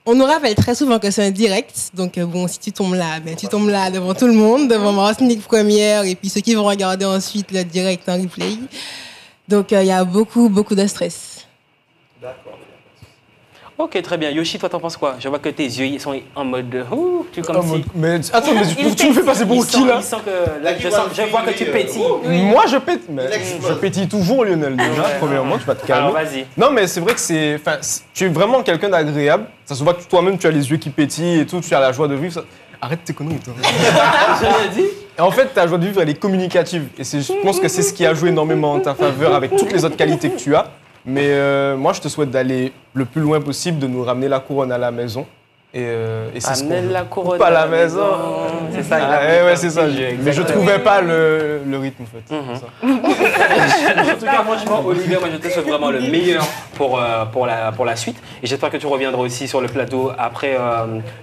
On nous rappelle très souvent que c'est un direct. Donc, bon, si tu tombes là, tu tombes là devant tout le monde, devant Martinique Première, et puis ceux qui vont regarder ensuite le direct en replay. Donc, il y a beaucoup de stress. D'accord. Ok, très bien. Yoshi, toi, t'en penses quoi? Je vois que tes yeux ils sont en mode... Ouh, tu comme si... Mais attends, mais tu me fais passer pour qui là? Il sent que... Là, je vois que tu pétilles. Moi je pète, mais je pétille toujours Lionel déjà, premièrement, tu vas te calmer. Alors, vas-y. Non mais c'est vrai que tu es vraiment quelqu'un d'agréable, ça se voit que toi-même tu as les yeux qui pétillent et tout, tu as la joie de vivre. Arrête tes conneries toi. Je l'ai dit. Et en fait ta joie de vivre elle est communicative et je pense que c'est ce qui a joué énormément en ta faveur avec toutes les autres qualités que tu as. Mais moi je te souhaite d'aller le plus loin possible, de nous ramener la couronne à la maison. Et c'est ce qu'on Amener veut. la couronne Pas à la à maison. C'est ça, il a Ouais, c'est ça. Mais je trouvais pas le rythme en fait. C'est ça. En tout cas, franchement, Olivier, moi je te souhaite vraiment le meilleur pour la suite. Et j'espère que tu reviendras aussi sur le plateau après,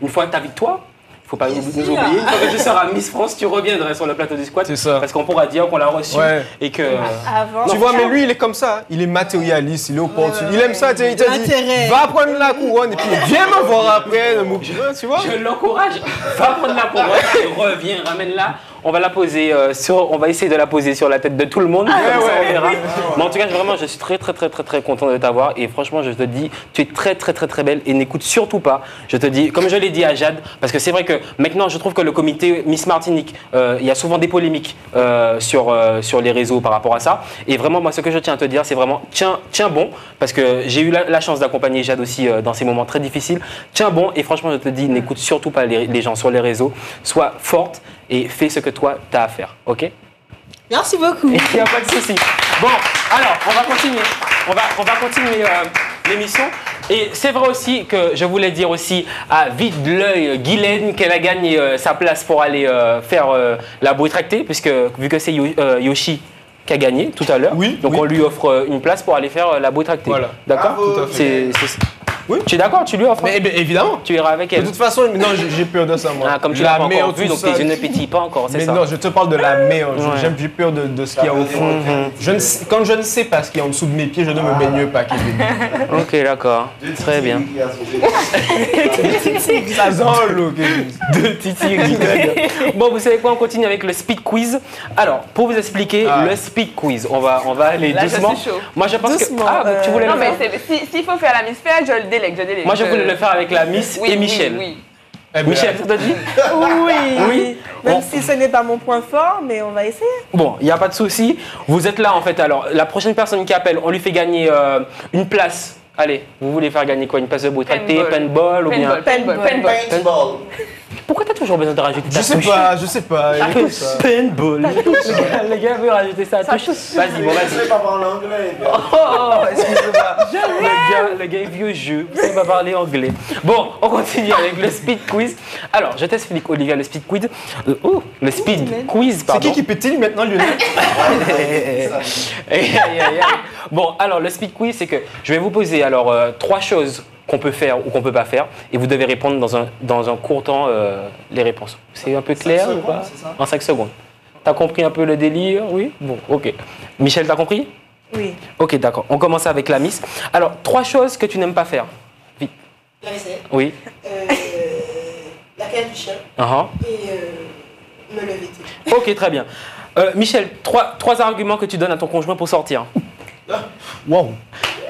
une fois ta victoire. Faut pas nous oublier. Une fois que tu seras Miss France, tu reviendrais sur le plateau du squat. C'est ça. Parce qu'on pourra dire qu'on l'a reçu et que. Avant. Tu vois, mais lui, il est comme ça. Il est matérialiste, il est opportun. Il aime ça. Il t'a dit, L'intérêt. va prendre la couronne et puis viens me voir après. Tu vois? Je l'encourage. Va prendre la couronne et reviens, ramène-la. On va la poser on va essayer de la poser sur la tête de tout le monde. Comme ça, on verra. Mais en tout cas, vraiment, je suis très content de t'avoir. Et franchement, je te dis, tu es très belle et n'écoute surtout pas. Je te dis, comme je l'ai dit à Jade, parce que c'est vrai que maintenant, je trouve que le comité Miss Martinique, il y a souvent des polémiques sur les réseaux par rapport à ça. Et vraiment, moi, ce que je tiens à te dire, c'est vraiment, tiens bon, parce que j'ai eu la chance d'accompagner Jade aussi dans ces moments très difficiles. Tiens bon, et franchement, je te dis, n'écoute surtout pas les gens sur les réseaux. Sois forte. et fais ce que toi, tu as à faire. OK? Merci beaucoup. Il n'y a pas de souci. Bon, alors, on va continuer. On va continuer l'émission. Et c'est vrai aussi que je voulais dire aussi à vide l'œil Guylaine qu'elle a gagné sa place pour aller faire la bouée tractée, puisque vu que c'est Yoshi qui a gagné tout à l'heure, Oui, donc oui. on lui offre une place pour aller faire la bouée tractée. Voilà. D'accord? Bravo, tout à fait. Oui. Tu es d'accord? Tu lui offres? Mais évidemment. Tu iras avec De elle. toute façon, non, j'ai peur de ça, moi. Ah, comme tu La l'as pas mer, encore vu, tout donc ça. tes yeux ne pétillent pas encore, c'est Mais ça? non, je te parle de la mer. Ouais. J'ai peur de ce qu'il y a au fond. Quand je ne sais pas ce qu'il y a en dessous de mes pieds, je ne me baigne pas, Kevin. Ok, d'accord. Très bien. Ça sent l'eau, Kevin. De Titi et Guylaine. Bon, vous savez quoi? On continue avec le speed quiz. Alors, pour vous expliquer le speed quiz, on va aller Là, je doucement. suis chaud. Moi, je pense Doucement, que. Ah, tu voulais Non, le mais faire? s'il faut faire la Miss Fair, je le délègue, Moi, je voulais le faire avec la Miss Oui, et Michel. Oui, Eh ben, Michel, ça te dit? Oui. Oui. Même Bon. si ce n'est pas mon point fort, mais on va essayer. Bon, il n'y a pas de souci. Vous êtes là, en fait. Alors, la prochaine personne qui appelle, on lui fait gagner une place. Allez, vous voulez faire gagner quoi? Une place de bouée tractée, paintball ou bien. Paintball. Paintball. Pourquoi t'as toujours besoin de rajouter Je ta sais touche? pas, je sais pas. Ta écoute touche. ça. Paintball. Le gars veut rajouter sa touche. Vas-y, bon, Je vas-y. sais pas parler anglais. Oh, excusez-moi. Le gars est vieux jeu. Vous savez pas parler anglais. Bon, on continue avec le speed quiz. Alors, je t'explique, Olivia, le speed quiz. Le speed quiz, C'est pardon. qui pétille maintenant, Lionel? Aïe, aïe, aïe. Bon, alors, le speed quiz, c'est que je vais vous poser alors 3 choses qu'on peut faire ou qu'on peut pas faire et vous devez répondre dans un court temps les réponses. C'est un peu clair ou pas? En 5 secondes. T'as compris un peu le délire? Oui? Bon, ok. Michel, t'as compris? Oui. Ok, d'accord. On commence avec la Miss. Alors, 3 choses que tu n'aimes pas faire. Vite. La vaisselle, Oui. la cage du chien Uh-huh. et me lever tôt. Ok, très bien. Michel, 3 arguments que tu donnes à ton conjoint pour sortir. Waouh.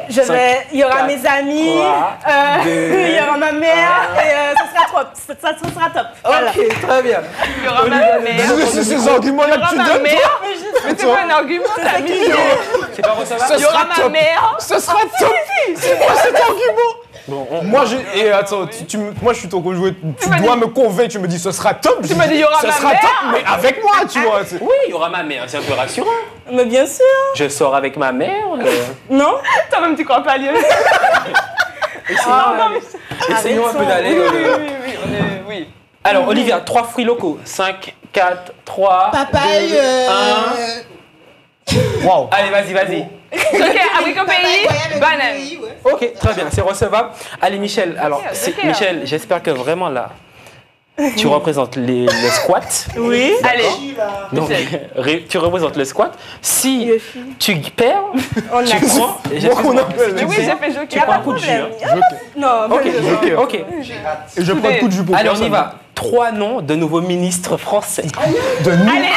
Il y aura 4, mes amis, 3, 2, il y aura ma mère et ce sera top. Ça sera top. Voilà. Ok, très bien. Il y aura ma mère. C'est ces arguments-là que tu ma donnes, mère. toi? Mais c'est pas un argument, t'as mis. C'est pas recevable? Ce Il y aura sera ma top. mère. Ce sera top. C'est quoi cet argument? Bon, Moi, et attends, moi je suis ton conjoint, tu dois me convaincre, tu me dis ce sera top. Tu m'as dit, il y aura ce ma sera mère. top, mais avec moi, tu vois. c'est- oui, il y aura ma mère, c'est un peu rassurant. Mais bien sûr. Je sors avec ma mère. Non? Toi-même, tu crois pas, Lionel? Essayons un peu d'aller. Oui. Alors, Olivia, 3 fruits locaux. 5, 4, 3. Papaye, Waouh. Allez, vas-y. Ok, abricot pays, banane. ouais. Ok, très bien, c'est recevable. Allez, Michel, alors, ok. Michel, j'espère que vraiment là, tu représentes le squat. Oui. Allez, Donc, tu représentes le squat. Si Yoshi. tu perds, On tu a. prends. Moi qu'on appelle. mais oui, j'ai fait Tu joker. prends un coup de jus. hein. Non, Ok, mais ok. Et je prends un coup de jus pour Allez, on y personne. va. 3 noms de nouveaux ministres français. De nous. Allez,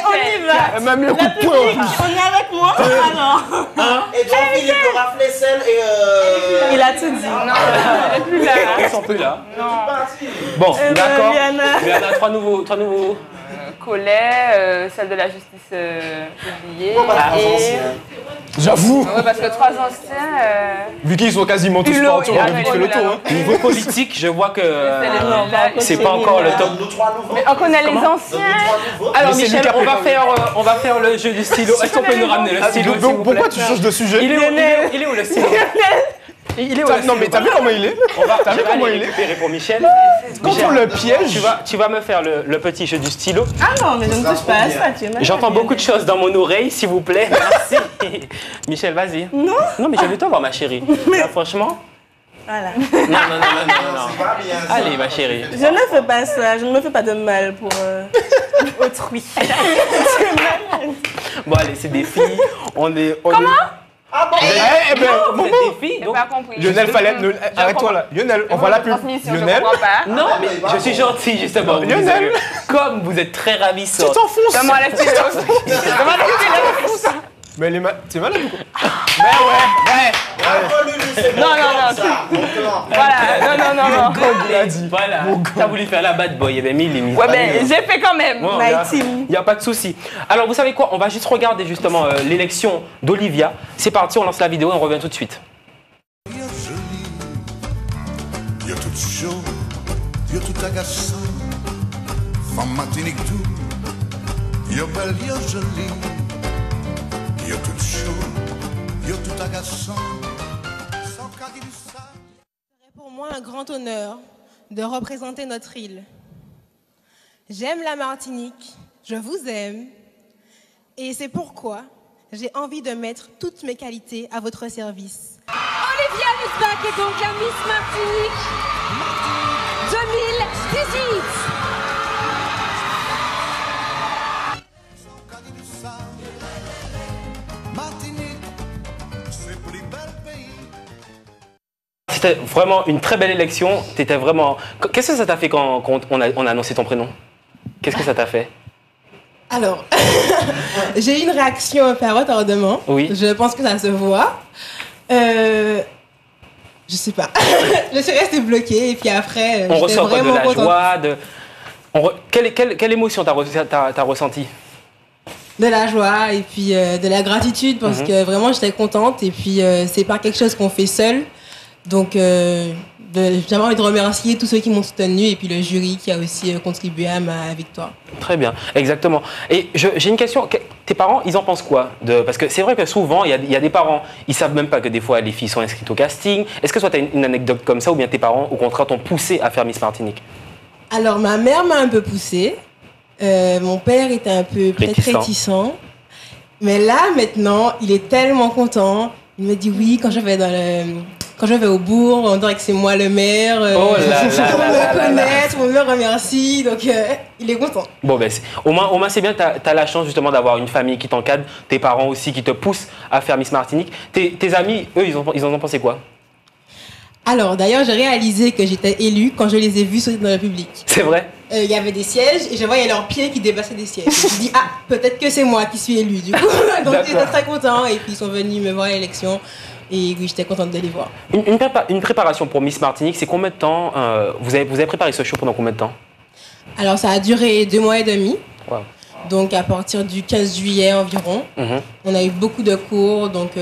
on y va. Elle m'a mis un coup de poing. On est avec moi alors. Et Jean-Philippe Laura Flessel et Il a tout dit. Non, elle est plus là. Ils sont plus là. Non. Bon, d'accord. Liana. Il y en a 3 nouveaux. Collet, celle de la justice oubliée. J'avoue. Ouais, parce que 3 anciens. Vu qu'ils sont quasiment tous Hulot, partis, on il aurait a vite fait le fait tour. hein. Niveau politique, je vois que c'est C'est pas encore le top. nous 3 nouveaux. Mais on connaît les Comment anciens. Alors Mais c'est Michel, lui qui a on va faire le jeu du stylo. Est-ce qu'on peut nous ramener le stylo s'il vous plaît? Pourquoi tu changes de sujet? Il est où le stylo? Il est où le stylo? Non, mais t'as vu comment il est? T'as vu comment il est? récupérer pour Michel. Quand on le piège, Tu vas me faire le petit jeu du stylo. Ah non, mais je ne touche pas à ça, tu es malade. J'entends beaucoup de choses dans mon oreille, s'il vous plaît. Merci. Michel, vas-y. Non. Non, mais je vais t'avoir, ma chérie. Là, franchement. Voilà. Non. C'est pas bien ça. Allez, ma chérie. Je ne fais pas ça, je ne me fais pas de mal pour autrui. Bon, allez, c'est des filles. Comment? Ah bon? eh ben, Vous êtes des filles, J'ai donc. pas compris. Lionel, arrête-toi là. Lionel, on voit la pub. Lionel, Non, mais je suis gentil, justement. Lionel. Comme vous êtes très tu ravissante. t'enfonces. Donne-moi la stylo. Donne-moi la stylo. Mais t'es malade ou quoi? Mais ouais. Non. Voilà, non. Il a dit. Voilà. T'as voulu faire la bad boy, il y avait mis les mises. Ouais, ben, j'ai fait quand même. Bon, My y a- team. y a pas de souci. Alors, vous savez quoi? On va juste regarder justement l'élection d'Olivia. C'est parti, on lance la vidéo et on revient tout de suite. Il y a joli, il y a tout chaud, il y a tout agaçant. Femme Martinique tout, yo belle, yo jolie, yo tout chaud, yo tout agaçant, sans caguer du sable. C'est pour moi un grand honneur de représenter notre île. J'aime la Martinique, je vous aime, et c'est pourquoi j'ai envie de mettre toutes mes qualités à votre service. Olivia Nussbach est donc la Miss Martinique 2018. Sans caguer du sable, Martinique, c'est plus bel pays. C'était vraiment une très belle élection. T'étais vraiment... Qu'est-ce que ça t'a fait quand on a annoncé ton prénom? Qu'est-ce que ça t'a fait? Alors, j'ai eu une réaction un peu à retardement. Oui. Je pense que ça se voit. Je sais pas. Je suis restée bloquée et puis après, On j'étais ressort de vraiment la contente. joie, quelle émotion t'as ressentie? De la joie et puis de la gratitude parce que vraiment j'étais contente et puis c'est pas quelque chose qu'on fait seul. Donc j'avais envie de remercier tous ceux qui m'ont soutenu et puis le jury qui a aussi contribué à ma victoire. Très bien, exactement. Et j'ai une question. Tes parents, ils en pensent quoi parce que c'est vrai que souvent, il y a des parents, ils savent même pas que des fois les filles sont inscrites au casting. Est-ce que toi, tu as une anecdote comme ça ou bien tes parents, au contraire, t'ont poussé à faire Miss Martinique? Alors ma mère m'a un peu poussée. Mon père était un peu peut-être réticent. Mais là, maintenant, il est tellement content. Il me dit oui, quand je vais au bourg, on dirait que c'est moi le maire. Oh là là on là là me là connaît, on me remercie. Donc, il est content. Bon, ben, au moins c'est bien, tu as la chance justement d'avoir une famille qui t'encadre, tes parents aussi qui te poussent à faire Miss Martinique. Tes amis, eux, ils en ont pensé quoi? Alors, d'ailleurs, j'ai réalisé que j'étais élue quand je les ai vus sauter dans le public. C'est vrai? Il y avait des sièges et je voyais leurs pieds qui dépassaient des sièges. Je me suis dit, ah, peut-être que c'est moi qui suis élue, du coup. Donc, j'étais très content et puis ils sont venus me voir à l'élection. Et oui, j'étais contente de les voir. Une préparation pour Miss Martinique, c'est combien de temps vous avez préparé ce show pendant combien de temps? Alors, ça a duré 2 mois et demi. Wow. Donc, à partir du 15 juillet environ, on a eu beaucoup de cours, donc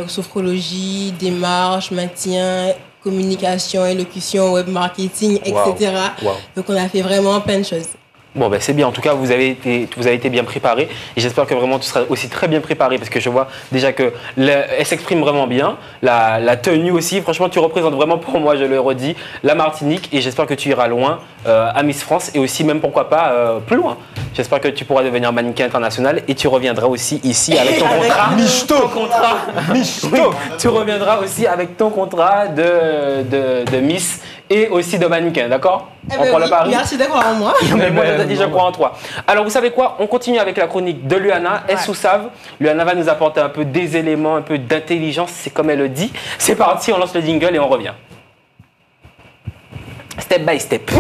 sophrologie, démarche, maintien, communication, élocution, web marketing, etc. Wow. Donc, on a fait vraiment plein de choses. Bon, ben c'est bien. En tout cas, vous avez été bien préparé. Et j'espère que vraiment tu seras aussi très bien préparé parce que je vois déjà qu'elle s'exprime vraiment bien. La tenue aussi. Franchement, tu représentes vraiment pour moi, je le redis, la Martinique. Et j'espère que tu iras loin à Miss France et aussi même pourquoi pas plus loin. J'espère que tu pourras devenir mannequin international et tu reviendras aussi ici avec ton contrat. Michto. Oui, tu reviendras aussi avec ton contrat de Miss et aussi de mannequin, d'accord? Eh On ben prend le oui, pari. merci de croire en moi. Mais moi, je dis, je crois en toi. Alors, vous savez quoi? On continue avec la chronique de Luana. Est-ce ou savent? Luana va nous apporter un peu des éléments, un peu d'intelligence. C'est comme elle le dit. C'est parti, on lance le jingle et on revient. Step by step.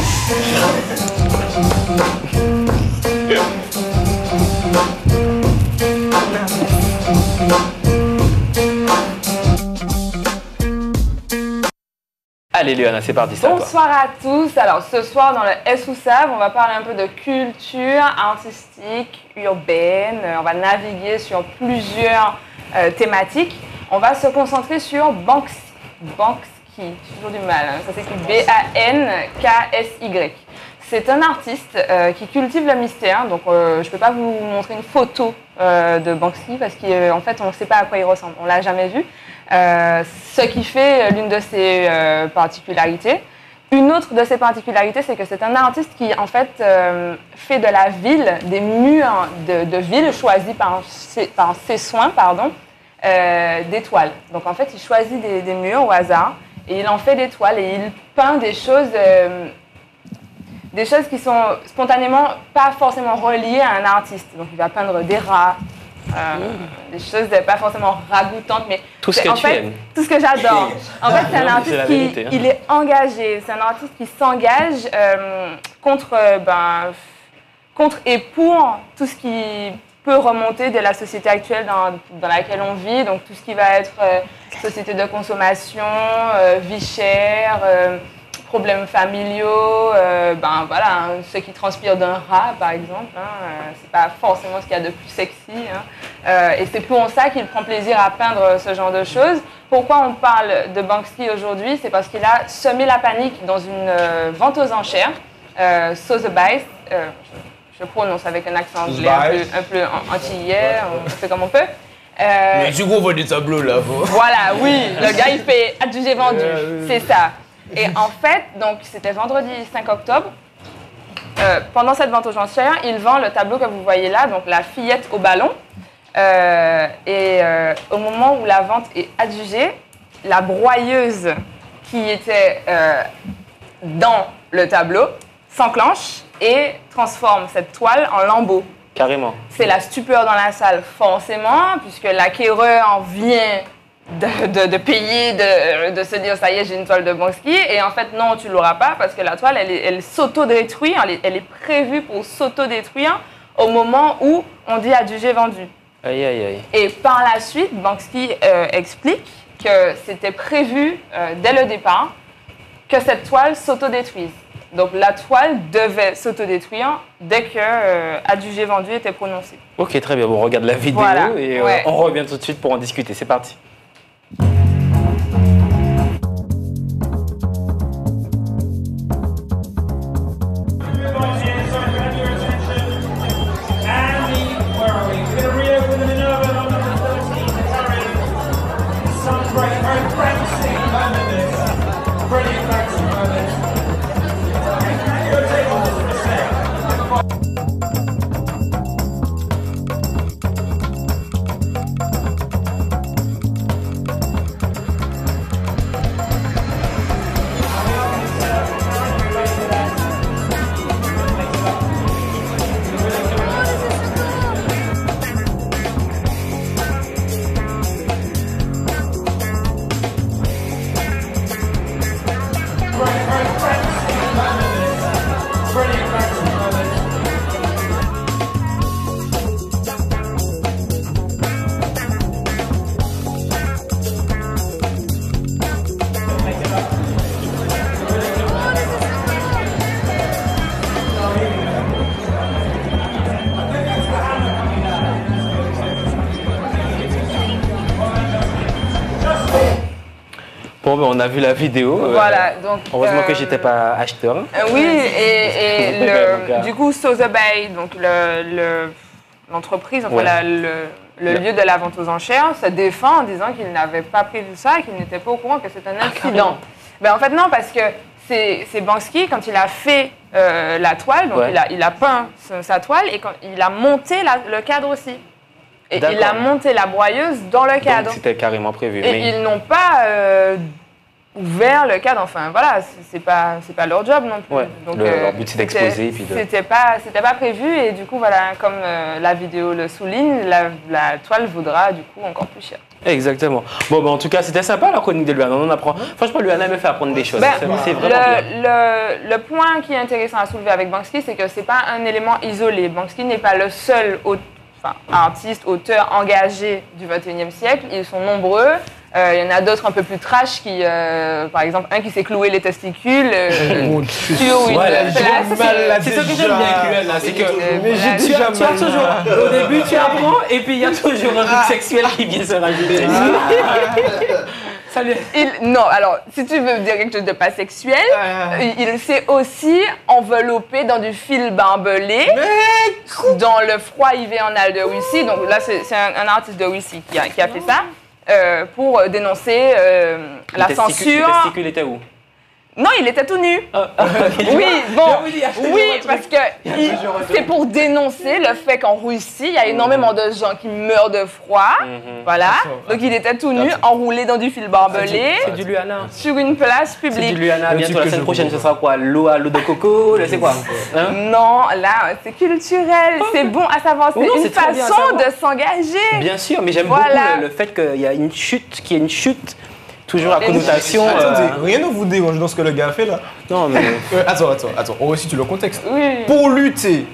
Allez Luana, c'est parti, c'est à toi. Bonsoir à tous. Alors ce soir dans le Est ou Savent, on va parler un peu de culture artistique, urbaine. On va naviguer sur plusieurs thématiques. On va se concentrer sur Banksy. Banksy, j'ai toujours du mal, hein. Ça s'écrit B-A-N-K-S-Y. C'est un artiste qui cultive le mystère. Donc je ne peux pas vous montrer une photo de Banksy parce qu'en fait on ne sait pas à quoi il ressemble. On ne l'a jamais vu. Ce qui fait l'une de ses particularités. Une autre de ses particularités, c'est que c'est un artiste qui, en fait, fait de la ville, des murs de ville choisis par ses soins, d'étoiles. Donc, en fait, il choisit des murs au hasard et il en fait des toiles et il peint des choses qui sont spontanément pas forcément reliées à un artiste. Donc, il va peindre des rats, des choses pas forcément ragoûtantes, mais tout ce que tu aimes. Tout ce que j'adore. En fait, c'est un artiste qui il est engagé. C'est un artiste qui s'engage contre et pour tout ce qui peut remonter de la société actuelle dans laquelle on vit. Donc, tout ce qui va être société de consommation, vie chère, problèmes familiaux, ceux qui transpirent d'un rat, par exemple, c'est pas forcément ce qu'il y a de plus sexy. Et c'est pour ça qu'il prend plaisir à peindre ce genre de choses. Pourquoi on parle de Banksy aujourd'hui? C'est parce qu'il a semé la panique dans une vente aux enchères, Sotheby's, je prononce avec un accent anglais un peu antillais, on fait comme on peut. Mais du coup, on voit des tableaux là. Voilà, oui, le gars il fait adjugé vendu, c'est ça. Et en fait, donc c'était vendredi 5 octobre. Pendant cette vente aux enchères, il vend le tableau que vous voyez là, donc la fillette au ballon. Au moment où la vente est adjugée, la broyeuse qui était dans le tableau s'enclenche et transforme cette toile en lambeaux. Carrément. C'est la stupeur dans la salle, forcément, puisque l'acquéreur vient de payer, de se dire ça y est, j'ai une toile de Banksy. Et en fait, non, tu ne l'auras pas parce que la toile, elle s'auto-détruit, elle est prévue pour s'auto-détruire au moment où on dit adjugé vendu. Aïe, aïe, aïe. Et par la suite, Banksy explique que c'était prévu dès le départ que cette toile s'autodétruise. Donc la toile devait s'autodétruire dès que adjugé vendu était prononcé. Ok, très bien. Bon, on regarde la vidéo Voilà. et on revient tout de suite pour en discuter. C'est parti. Bon, ben, on a vu la vidéo. Voilà, donc. Heureusement que j'étais pas acheteur. Oui, et du coup, Sotheby's, donc l'entreprise, enfin Ouais. le lieu de la vente aux enchères, se défend en disant qu'il n'avait pas prévu ça et qu'il n'était pas au courant que c'est un incident. Ben, en fait, non, parce que c'est Banksy, quand il a fait la toile, donc il a peint sa toile et quand il a monté le cadre aussi. Et il a monté la broyeuse dans le cadre. Donc c'était carrément prévu. Et ils n'ont pas ouvert le cadre, enfin voilà, c'est pas leur job non plus. Ouais. Donc, Leur but c'est d'exposer. C'était pas prévu et du coup voilà, comme la vidéo le souligne, la toile vaudra du coup encore plus cher. Exactement. Bon, ben, en tout cas, c'était sympa la chronique de Luana. On en apprend. Franchement, Luana me fait apprendre des choses. Ben, c'est vraiment bien. Le point qui est intéressant à soulever avec Banksy, c'est que c'est pas un élément isolé. Banksy n'est pas le seul artiste, auteur engagé du 21e siècle. Ils sont nombreux. Il y en a d'autres un peu plus trash qui, par exemple, un qui s'est cloué les testicules sur une place. C'est ça que j'aime bien avec Luana, c'est que tu as toujours, au début tu apprends et puis il y a toujours un truc sexuel qui vient se rajouter. Salut. Non, alors, si tu veux dire quelque chose de pas sexuel, il s'est aussi enveloppé dans du fil barbelé dans le froid hivernal de Russie. Donc là, c'est un artiste de Russie qui a fait ça pour dénoncer la censure. Les testicules étaient où? Non, il était tout nu. Oui, bon, oui, parce que c'est pour dénoncer le fait qu'en Russie, il y a énormément de gens qui meurent de froid. Voilà. Donc il était tout nu, enroulé dans du fil barbelé. C'est du Luana. Sur une place publique. C'est du Luana. Bientôt la semaine prochaine, ce sera quoi? L'eau de coco? C'est quoi? Non, là, c'est culturel. C'est bon à savoir. C'est une façon de s'engager. Bien sûr, mais j'aime beaucoup le fait qu'il y a une chute, toujours à connotation. Rien ne vous dérange dans ce que le gars a fait là? Non, mais. Attends, on resitue le contexte. Oui. Pour lutter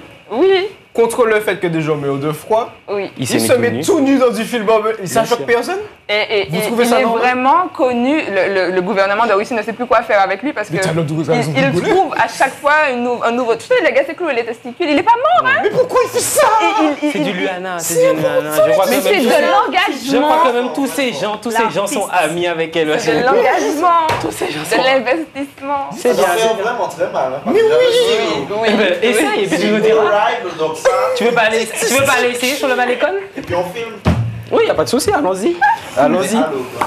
contre le fait que des gens meurent de froid. Oui. Il se met tout nu dans du film. Ça choque personne? Et Vous trouvez il ça est normal? vraiment connu, le gouvernement de Russie ne sait plus quoi faire avec lui parce que il trouve à chaque fois un nouveau... Tu sais, le gars s'est cloué les testicules, il est pas mort, hein? Mais pourquoi il fait ça? C'est du Luana, c'est du Luana. Mais c'est de l'engagement. Je crois que même tous ces gens sont amis avec elle. C'est de l'engagement, Tous ces gens de sont... l'investissement. C'est bien. Ça fait vraiment très mal. Hein, Mais oui. Essaye et puis tu nous diras. Donc ça, Tu veux pas aller essayer sur le Malécon? et puis on filme. Oui, il n'y a pas de souci, allons-y. Allons-y.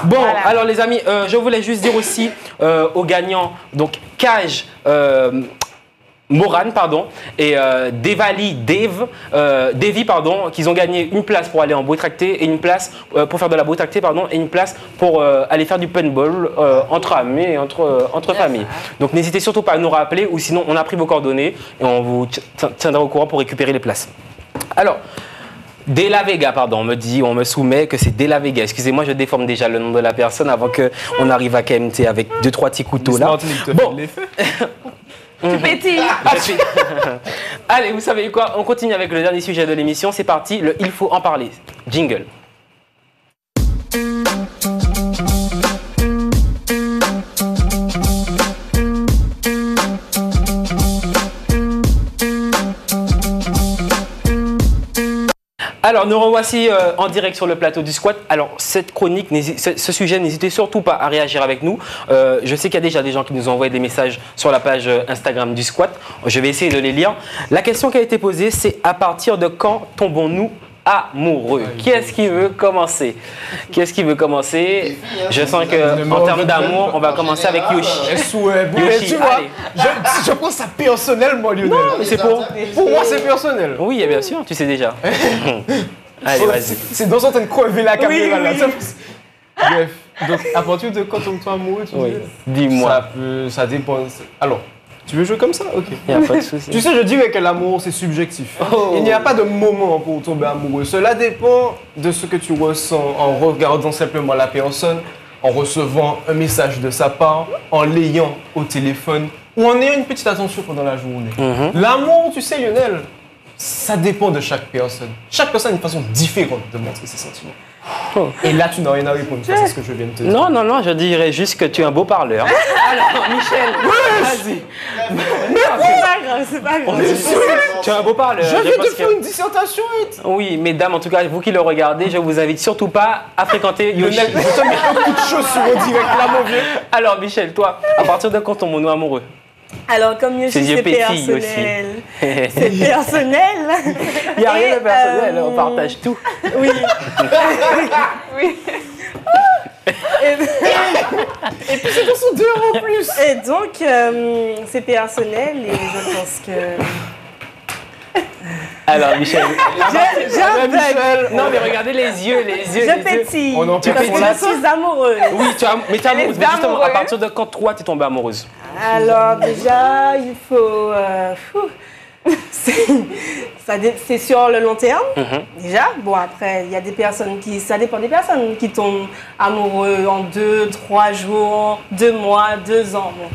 Bon, alors les amis, je voulais juste dire aussi aux gagnants, donc Kaj, Moran, pardon, et Devi, pardon, qu'ils ont gagné une place pour aller en bois tracté et une place pour faire de la bois tracté, pardon, et une place pour aller faire du paintball entre amis et entre familles. Donc n'hésitez surtout pas à nous rappeler ou sinon on a pris vos coordonnées et on vous tiendra au courant pour récupérer les places. Alors, De La Vega, pardon, on me soumet que c'est De La Vega. Excusez-moi, je déforme déjà le nom de la personne avant qu'on arrive à KMT avec 2-3 petits couteaux là. Bon. Tu pétilles. Allez, vous savez quoi? On continue avec le dernier sujet de l'émission. C'est parti, le Il faut en parler. Jingle. Alors, nous revoici en direct sur le plateau du squat. Alors, cette chronique, ce sujet, n'hésitez surtout pas à réagir avec nous. Je sais qu'il y a déjà des gens qui nous ont envoyé des messages sur la page Instagram du squat. Je vais essayer de les lire. La question qui a été posée, c'est à partir de quand tombons-nous amoureux? Qui est-ce qui veut commencer? Je sens qu'en termes d'amour, on va commencer avec Yoshi. Yoshi, allez. Je prends ça personnel, moi, Lionel. Non, mais c'est pour moi, c'est personnel. Oui, bien sûr, tu sais déjà. Allez, vas-y. C'est dans train de crever la caméra, là. Bref, donc à partir de quand on tombe amoureux, tu dis-moi. Ça dépend. Alors, tu veux jouer comme ça? Ok. Il n'y a pas de souci. Tu sais, je dirais que l'amour, c'est subjectif. Il n'y a pas de moment pour tomber amoureux. Cela dépend de ce que tu ressens en regardant simplement la personne, en recevant un message de sa part, en l'ayant au téléphone ou en ayant une petite attention pendant la journée. L'amour, tu sais, Lionel, ça dépend de chaque personne. Chaque personne a une façon différente de montrer ses sentiments. Et là, tu n'as rien à répondre, c'est ce que je viens de te dire. Non, je dirais juste que tu es un beau parleur. Alors, Michel, vas-y. C'est pas grave. Tu es un beau parleur. Je viens de faire une dissertation. Oui, mesdames, en tout cas, vous qui le regardez, je vous invite surtout pas à fréquenter Yoshi. Je te mets un coup de chaussure au direct, là, mon vieux. Alors, Michel, toi, à partir de quand tombons-nous amoureux? Alors, comme Yoshi, c'est personnel. C'est personnel. Il n'y a rien de personnel, on partage tout. Oui. Oui. Et puis c'est dans son deux en plus. Et donc, c'est personnel et je pense que... Alors, Michel. J'ai un bug. Non, mais regardez les yeux. Je pétille. On en parce que je suis amoureuse. Oui, mais tu es amoureuse. Mais justement, à partir de quand toi, tu es tombée amoureuse? Alors déjà, il faut... c'est sur le long terme, déjà. Bon, après, il y a des personnes qui... Ça dépend des personnes qui tombent amoureux en 2, 3 jours, 2 mois, 2 ans. Bon.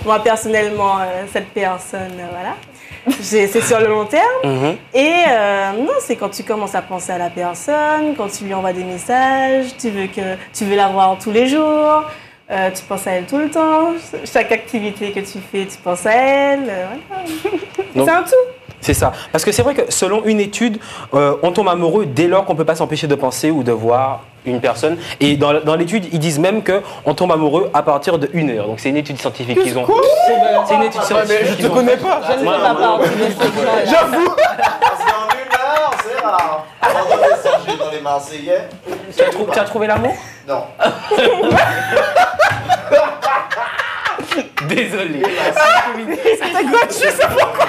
Moi, personnellement, cette personne, voilà. C'est sur le long terme. Et non, c'est quand tu commences à penser à la personne, quand tu lui envoies des messages, tu veux la voir tous les jours. Tu penses à elle tout le temps. Chaque activité que tu fais, tu penses à elle. Voilà. C'est un tout. C'est ça. Parce que c'est vrai que selon une étude, on tombe amoureux dès lors qu'on ne peut pas s'empêcher de penser ou de voir une personne. Et dans l'étude, ils disent même qu'on tombe amoureux à partir de 1 heure. Donc c'est une étude scientifique qu'ils ont. C'est une étude scientifique. Je te connais pas. Je ne sais pas. J'avoue. Parce qu'en 1 heure, c'est rare. Avant de descendre dans les Marseillais. Tu as trouvé l'amour? Non. Désolé. C'était gratuit, ça pourquoi?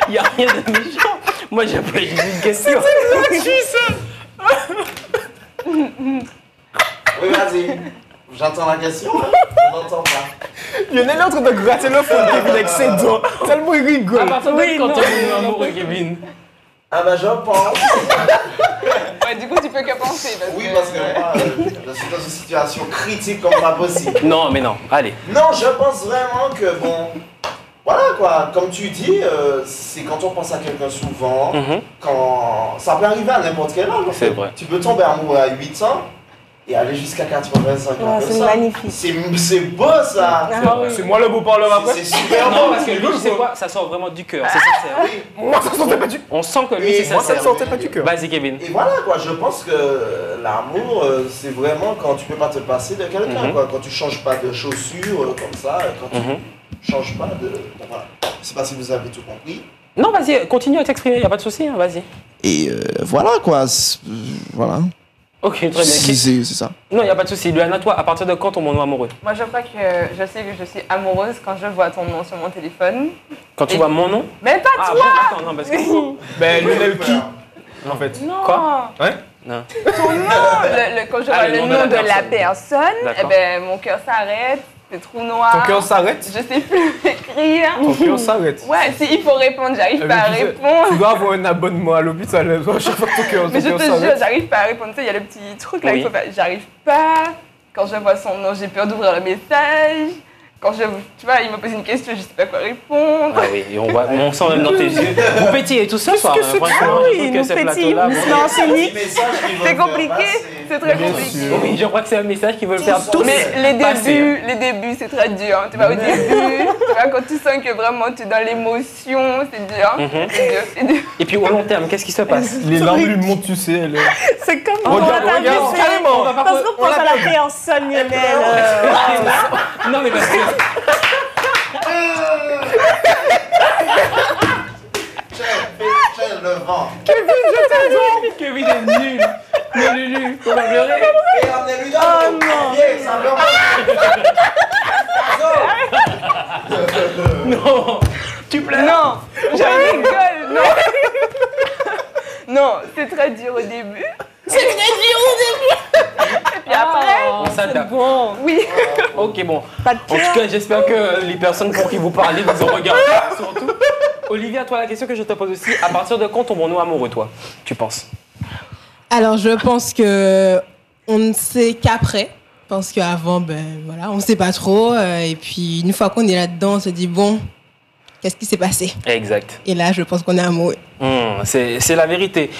Il n'y a rien de méchant. Moi, j'ai pas juste une question. C'était gratuit, ça. Oui, vas-y. J'entends la question, hein? Je n'entends pas. Lionel est en train de gratter le fond de Kevin avec ses doigts. Tellement il rigole. À partir de quand tombons-nous amoureux, Kevin? Ah ben je pense. Ouais, du coup, tu peux que penser. Oui, parce que moi, je suis dans une situation critique comme pas possible. Non, mais non. Allez. Non, je pense vraiment que, bon, voilà quoi, comme tu dis, c'est quand on pense à quelqu'un souvent, quand ça peut arriver à n'importe quel âge. C'est vrai. Tu peux tomber amoureux à 8 ans et aller jusqu'à 85 ans. C'est magnifique. C'est beau ça. C'est moi le beau parleur après. C'est super Non, beau. parce que lui, tu sais quoi, ça sort vraiment du cœur, c'est sincère. Oui. Moi, ça sortait pas du On sent que lui, Et c'est Moi, ça sincère. sortait pas du cœur. Vas-y, Kevin. Et voilà quoi, je pense que l'amour, c'est vraiment quand tu peux pas te passer de quelqu'un, quoi. Quand tu changes pas de chaussures comme ça, quand tu changes pas de. Bon, voilà. Je sais pas si vous avez tout compris. Non, vas-y, continue à t'exprimer, y a pas de souci, hein, vas-y. Et voilà quoi, voilà. Ok, très bien. C'est ça. Non, y a pas de souci. Luana, toi, à partir de quand tombons-nous amoureux? Moi, je crois que je sais que je suis amoureuse quand je vois ton nom sur mon téléphone. Quand tu vois mon nom? Mais pas Ah, toi. bon, attends, non, parce que. Ben, Lionel qui en fait. Non. Quoi? Ouais. Non. Ton nom. Quand je vois le nom de la personne, eh D'accord. ben, mon cœur s'arrête. C'est trou noir. Ton cœur s'arrête? Je sais plus écrire. Ton cœur s'arrête. Ouais, si il faut répondre, j'arrive Eh pas ben, à tu sais, répondre. Tu dois avoir un abonnement à l'hôpital à chaque fois que ton cœur Mais je te jure, s'arrête. j'arrive pas à répondre. Tu sais, il y a le petit truc là Oui. qu'il faut faire. J'arrive pas. Quand je vois son nom, j'ai peur d'ouvrir le message. Quand tu vois, il me pose une question, je sais pas quoi répondre. Ah oui, et on sent même dans tes yeux. Vous pétillez tout ce soir. Ah oui, nous pétillons, nous sommes scénique. C'est compliqué, c'est très Bien compliqué. sûr. Oui, je crois que c'est un message qu'ils veulent faire tous. Mais passer. les débuts, c'est très dur. Tu vois, au début, tu vois, quand tu sens que vraiment tu es dans l'émotion, c'est dur. C'est dur, c'est dur. Et puis au long terme, qu'est-ce qui se passe? Les larmes lui montent, tu sais. Elle... C'est comme Regarde, carrément. Parce qu'on pense à la personne, Lionel. Non, mais parce que. Tiens le vent. Kevin est nul. Mais Lulu, on va pleurer. Et on est lui dans le non. ça Non, tu pleures. Non, je rigole, non. Non, c'est très dur au début. C'est très dur au début. Et puis après, On s'adapte. oui. Ok, bon. Pas de En tout cœur. cas, j'espère que les personnes pour qui vous parlez vous ont regardé, surtout. Olivia, toi, la question que je te pose aussi, à partir de quand tombons-nous amoureux, toi, tu penses? Alors, je pense que on ne sait qu'après. Parce qu'avant, ben voilà, on ne sait pas trop. Et puis, une fois qu'on est là-dedans, on se dit, bon, qu'est-ce qui s'est passé? Exact. Et là, je pense qu'on est amoureux. C'est la vérité.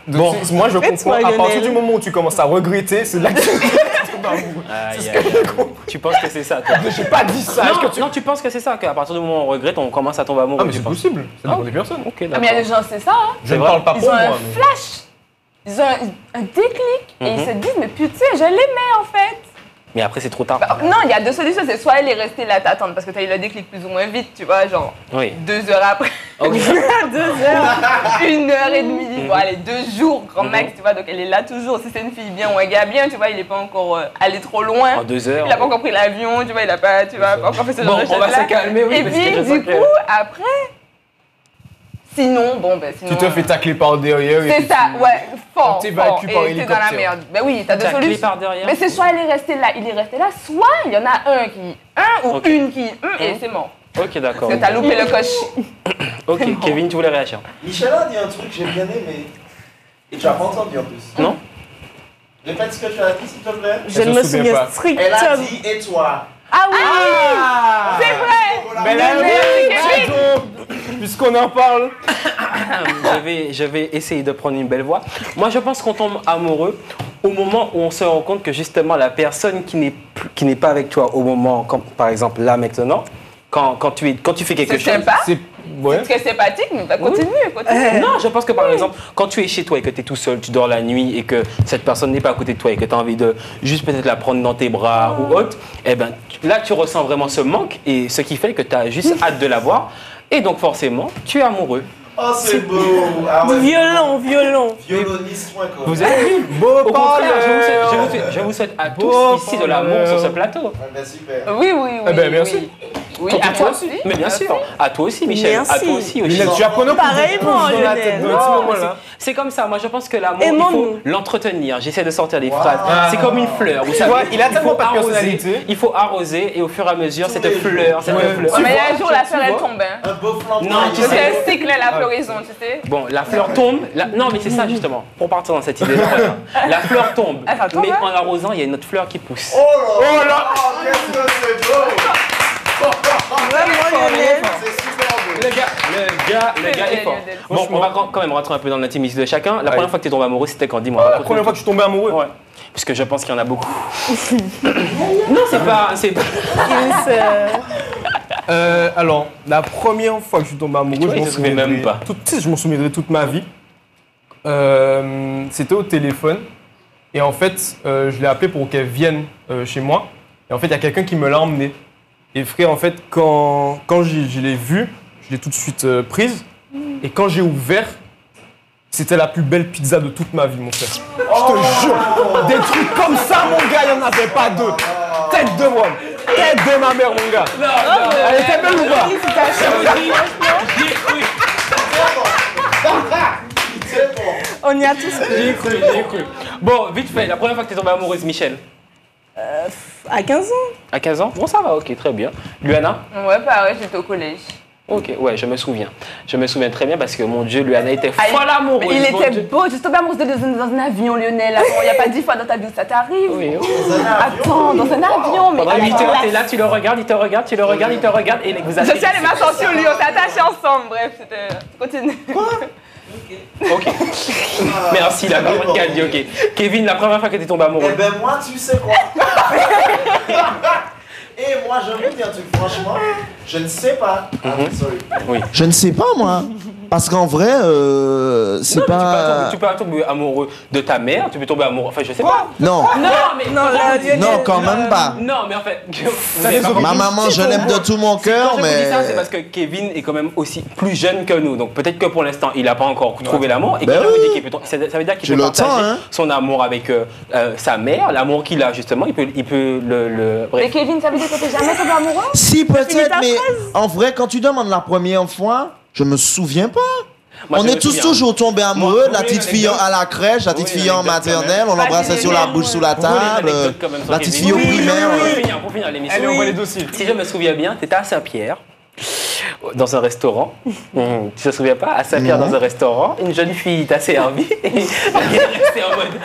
Bon, moi je comprends. Faites-moi, À partir Lionel. du moment où tu commences à regretter, c'est là que tu tombes amoureux. Aïe, C'est ce aïe, que j'ai aïe. compris. Tu penses que c'est ça, toi? J'ai pas dit ça. Non, est-ce que tu- non, tu penses que c'est ça, qu'à partir du moment où on regrette, on commence à tomber amoureux. Ah, mais tu c'est penses? possible. Ça dépend des personnes. Ok, Ah, mais il y a d'accord. des gens, c'est ça. Hein. Je ne vrai. parle pas Ils pour ont un moi. mais- flash. Ils ont un déclic et ils se disent, mais putain, je l'aimais en fait. Mais après, c'est trop tard. Bah, non, il y a deux solutions. C'est soit elle est restée là t'attendre parce que tu as eu le déclic plus ou moins vite, tu vois, genre Oui. 2 heures après. Ok. 2 heures. 1h30. Bon, allez, 2 jours, grand max, tu vois. Donc elle est là toujours. Si c'est une fille bien ou un gars bien, tu vois, il n'est pas encore allé trop loin. En 2 heures. Il n'a pas encore pris l'avion, tu vois, il n'a pas, tu vois, pas encore fait ce genre Bon, de on va choses-là. se calmer, oui. Et parce puis, que je sens du que- coup, après, sinon, bon, ben sinon. Tu te fais tacler par derrière. et C'est puis ça, tu- ouais, fort. t'es fort, évacué par et t'es dans la hélicoptère. merde. Ben oui, t'as deux T'as clé solutions. par derrière. Mais c'est soit il est resté là, soit il y en a un ou Ok. une qui, et c'est mort. Ok, d'accord. Parce que t'as loupé le coche. Ok, Kevin, tu voulais réagir? Michel a dit un truc que j'ai bien aimé. Et tu n'as pas entendu en plus. Non? Répète ce que tu as dit, s'il te plaît. Je ne me se souvient souviens pas. Elle a strictement. dit et toi. Ah oui! C'est vrai. Mais là, puisqu'on en parle. Je vais essayer de prendre une belle voix. Moi, je pense qu'on tombe amoureux au moment où on se rend compte que justement la personne qui n'est pas avec toi au moment, comme, par exemple là maintenant, quand tu fais quelque C'est chose. sympa. C'est. Ouais. C'est très sympathique, mais bah, continue. Non, je pense que par exemple, quand tu es chez toi et que tu es tout seul, tu dors la nuit et que cette personne n'est pas à côté de toi et que tu as envie de juste peut-être la prendre dans tes bras ou autre, eh ben, là, tu ressens vraiment ce manque et ce qui fait que tu as juste hâte de la voir. Et donc, forcément, tu es amoureux. Oh, c'est beau. Ah ouais, Violon. Violoniste.com. Vous avez vu? Beau Au contraire, parleur. je vous souhaite à Beau tous ici de l'amour parleur. sur ce plateau. Ouais, ben, super. Oui, oui, oui. Eh ben, oui. merci. Oui, À toi aussi. Mais bien sûr, à toi aussi, Michel. Merci. À toi aussi, Olivier. Lionel, tu as pris Pareillement, dans la tête Lionel. dans ce moment-là. C'est comme ça, moi je pense que l'amour, il faut Aimons-nous. l'entretenir. J'essaie de sortir des Wow. phrases. C'est comme une fleur, vous savez. vois, il a tellement faut pas de arroser, personnalité. Il faut arroser et au fur et à mesure, cette les fleur, cette Ouais. fleur. Ouais, mais vois, un jour, la fleur, tu elle vois. tombe. Hein. Un beau flambeau. Non, tu sais- C'est un cycle, la floraison, tu sais. Bon, la fleur tombe. Non, mais c'est ça justement, pour partir dans cette idée-là. La fleur tombe, Ah, ça tombe, mais hein. en arrosant, il y a une autre fleur qui pousse. Oh là là, qu'est-ce que c'est beau. Vraiment, Lionel. C'est super beau. Le gars est fort. Bon, on va quand même rentrer un peu dans l'intimité de chacun. La première fois que tu es tombé amoureux, c'était quand? Dis-moi. La première fois que je suis tombé amoureux? Ouais. Parce que je pense qu'il y en a beaucoup. Non, c'est pas. Alors, la première fois que je suis tombé amoureux, tu vois, je m'en il se souvient même pas. Je m'en souviendrai toute ma vie. C'était au téléphone. Et en fait, je l'ai appelé pour qu'elle vienne chez moi. Et en fait, il y a quelqu'un qui me l'a emmené. Et frère, en fait, quand je l'ai vue, je l'ai tout de suite prise. Et quand j'ai ouvert, c'était la plus belle pizza de toute ma vie, mon frère. Je te jure, des trucs comme ça, mon gars, il n'y en avait pas deux. Tête de moi, tête de ma mère, mon gars. Non, elle était belle ou pas? C'est bon. On y a tous cru. J'ai cru. Bon, vite fait, la première fois que tu es tombée amoureuse, Michel? À 15 ans. À 15 ans? Bon, ça va, ok, très bien. Luana? Ouais, pareil, j'étais au collège. Ok, ouais, je me souviens. Je me souviens très bien parce que mon Dieu, Luana était folle amoureuse. Il mon était Dieu. beau. Je suis tombée amoureuse dans un avion, Lionel. Il n'y a pas 10 fois dans ta vie où ça t'arrive. Oui. Attends, dans un avion. Mais Pendant 8 heures, t'es là, tu le regardes, il te regarde, tu le regardes, il te regarde et vous avez. je suis allée m'asseoir sur lui, on s'est attachés ensemble. Bref, c'était. Continue. Ok. Merci, la grande Caldi, ok. Kevin, la première fois que t'es tombé amoureux? Eh ben moi, tu sais quoi? Et moi, je vais dire un truc, franchement, je ne sais pas. Sorry. Oui. Je ne sais pas, moi. Parce qu'en vrai, c'est Non, mais pas... tu peux tomber amoureux de ta mère, tu peux tomber amoureux. Enfin, je sais pas. Non. Non, mais. Non, là, Lionel, Non, quand même pas. Non, mais en fait. Ma maman, je l'aime de tout mon cœur, Quand je vous dis ça, c'est mais... parce que Kevin est quand même aussi plus jeune que nous. Donc peut-être que pour l'instant, il n'a pas encore trouvé l'amour. Et Ben quand je oui. vous dis qu'il peut, ça veut dire qu'il J'ai peut le temps, partager hein. son amour avec sa mère, l'amour qu'il a justement. Il peut le. Mais Kevin, ça veut dire que t'es jamais tombé amoureux? Si, peut-être, ta mais phrase. en vrai, quand tu demandes la première fois, je me souviens pas. Moi, On je est me tous souviens. toujours tombés amoureux, Moi, la oui, petite fille l'anecdote. à la crèche, la petite Oui, fille en l'anecdote, quand maternelle, on même. l'embrassait sur la bouche, sous la Vous voulez une table, anecdote quand même sur la petite Kevin? fille au Oui, primaire. Pour finir l'émission. Allez, on voit les dossiers. Si je me souviens bien, tu étais à Saint-Pierre, dans un restaurant. Tu te souviens pas? À Saint-Pierre, Non. dans un restaurant, une jeune fille t'a servi et elle est restée en mode.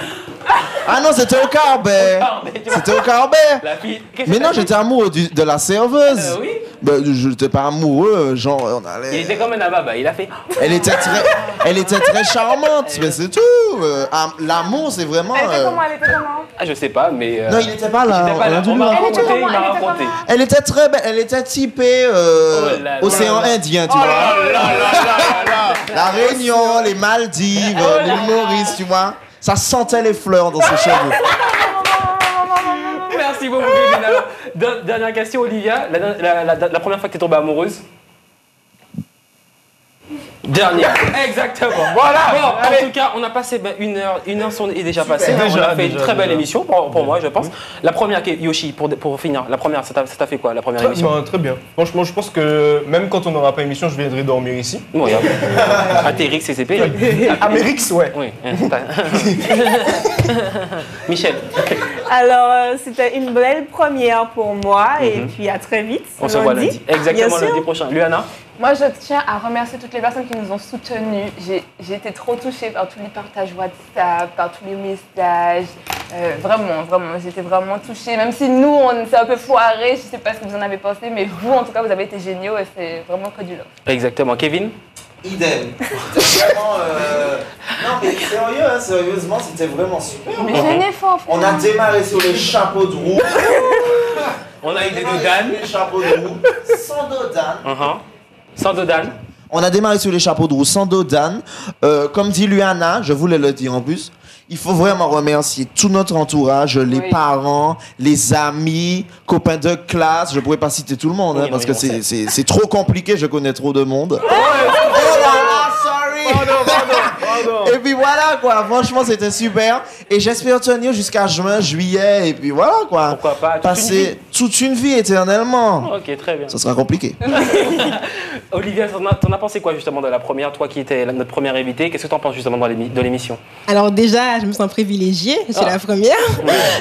Ah non, c'était au Carbet. C'était au Carbet. La fille. qu'est-ce Mais que non, t'as fait? j'étais amoureux de la serveuse. Oui. Ben, je n'étais pas amoureux, genre on Il allait. était comme un ababa, il a fait. Elle était très charmante, mais c'est tout. L'amour, c'est vraiment. Elle était comment? Elle était comment? Ah, je sais pas, mais. Non, il n'était pas là. J'étais pas on a là. dû On lui m'a raconter. raconté, il m'a Elle était raconté. comment? Elle était très belle, elle était typée là là océan là. Indien, tu vois. La Réunion, les Maldives, l'île Maurice, tu vois. Ça sentait les fleurs dans ses cheveux. Merci beaucoup, Kevin. Alors, dernière question, Olivia. La première fois que tu es tombée amoureuse? Dernière. Exactement. Voilà. Bon, en tout cas, on a passé une heure est déjà passée. On a fait une très belle émission pour moi, je pense. La première, Yoshi, pour finir, la première, ça t'a fait quoi, la première émission? Très bien. Franchement, je pense que même quand on n'aura pas émission, je viendrai dormir ici. Bon, regarde. Atterrix, CCP. Amérix, ouais. Oui. Michel, Alors, c'était une belle première pour moi et puis à très vite. on se voit lundi. Exactement, Bien sûr. lundi prochain. Luana? Moi, je tiens à remercier toutes les personnes qui nous ont soutenus. J'ai été trop touchée par tous les partages WhatsApp, par tous les messages. Vraiment, j'étais vraiment touchée. Même si nous, on s'est un peu foirés, je ne sais pas ce que vous en avez pensé, mais vous, en tout cas, vous avez été géniaux et c'est vraiment que du love. Exactement. Kevin? Idem. C'était vraiment. Non, mais sérieux, hein, sérieusement, c'était vraiment super. Mais j'ai un effort, frère. On a démarré sur les chapeaux de roue. On a eu des dodanes. Les chapeaux de roue sans dodane. Sans dodane. On a démarré sur les chapeaux de roue sans dodane. Comme dit Luana, je voulais le dire en plus, il faut vraiment remercier tout notre entourage, les parents, les amis, copains de classe. Je ne pourrais pas citer tout le monde hein, parce que c'est trop compliqué, je connais trop de monde. Oh là là, sorry. Et puis voilà quoi, franchement c'était super. Et j'espère tenir jusqu'à juin, juillet, et puis voilà quoi. Pourquoi pas? Passer toute une vie éternellement. Ok, très bien. Ça sera compliqué. Olivia, t'en as pensé quoi justement de la première, toi qui étais notre première invitée? Qu'est-ce que t'en penses justement de l'émission? Alors déjà, je me sens privilégiée, c'est la première.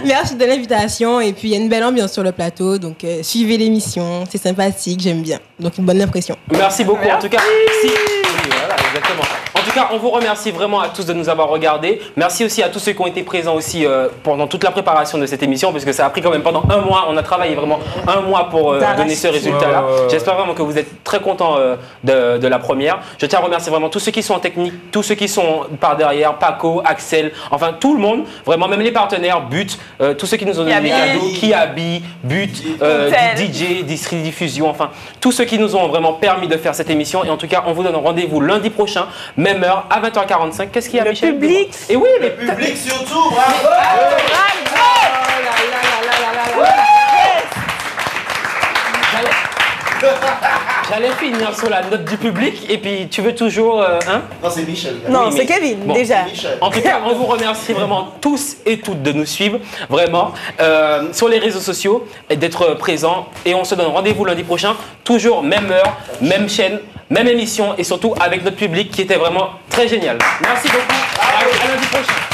Merci de l'invitation et puis il y a une belle ambiance sur le plateau, donc suivez l'émission, c'est sympathique, j'aime bien. Donc une bonne impression. Merci beaucoup. En tout cas, si. Oui, voilà, exactement. En En tout cas, on vous remercie vraiment à tous de nous avoir regardés. Merci aussi à tous ceux qui ont été présents aussi pendant toute la préparation de cette émission, parce que ça a pris quand même pendant un mois. On a travaillé vraiment un mois pour donner ce résultat-là. J'espère vraiment que vous êtes très contents de la première. Je tiens à remercier vraiment tous ceux qui sont en technique, tous ceux qui sont par derrière, Paco, Axel, enfin tout le monde, vraiment, même les partenaires, But, tous ceux qui nous ont donné des cadeaux, Kiabi, But, DJ, District Diffusion, enfin tous ceux qui nous ont vraiment permis de faire cette émission. Et en tout cas, on vous donne rendez-vous lundi prochain, même heure, à 20h45. Qu'est-ce qu'il y a, Michel? Le public. Et oui, Le public surtout, bravo. J'allais finir sur la note du public et puis tu veux toujours... hein? Non, c'est Michel. Non, Oui, c'est Kevin, bon, déjà. En tout cas, on vous remercie vraiment tous et toutes de nous suivre, vraiment, sur les réseaux sociaux et d'être présents. Et on se donne rendez-vous lundi prochain, toujours même heure, même chaîne, même émission et surtout avec notre public qui était vraiment très génial. Merci beaucoup. À lundi prochain.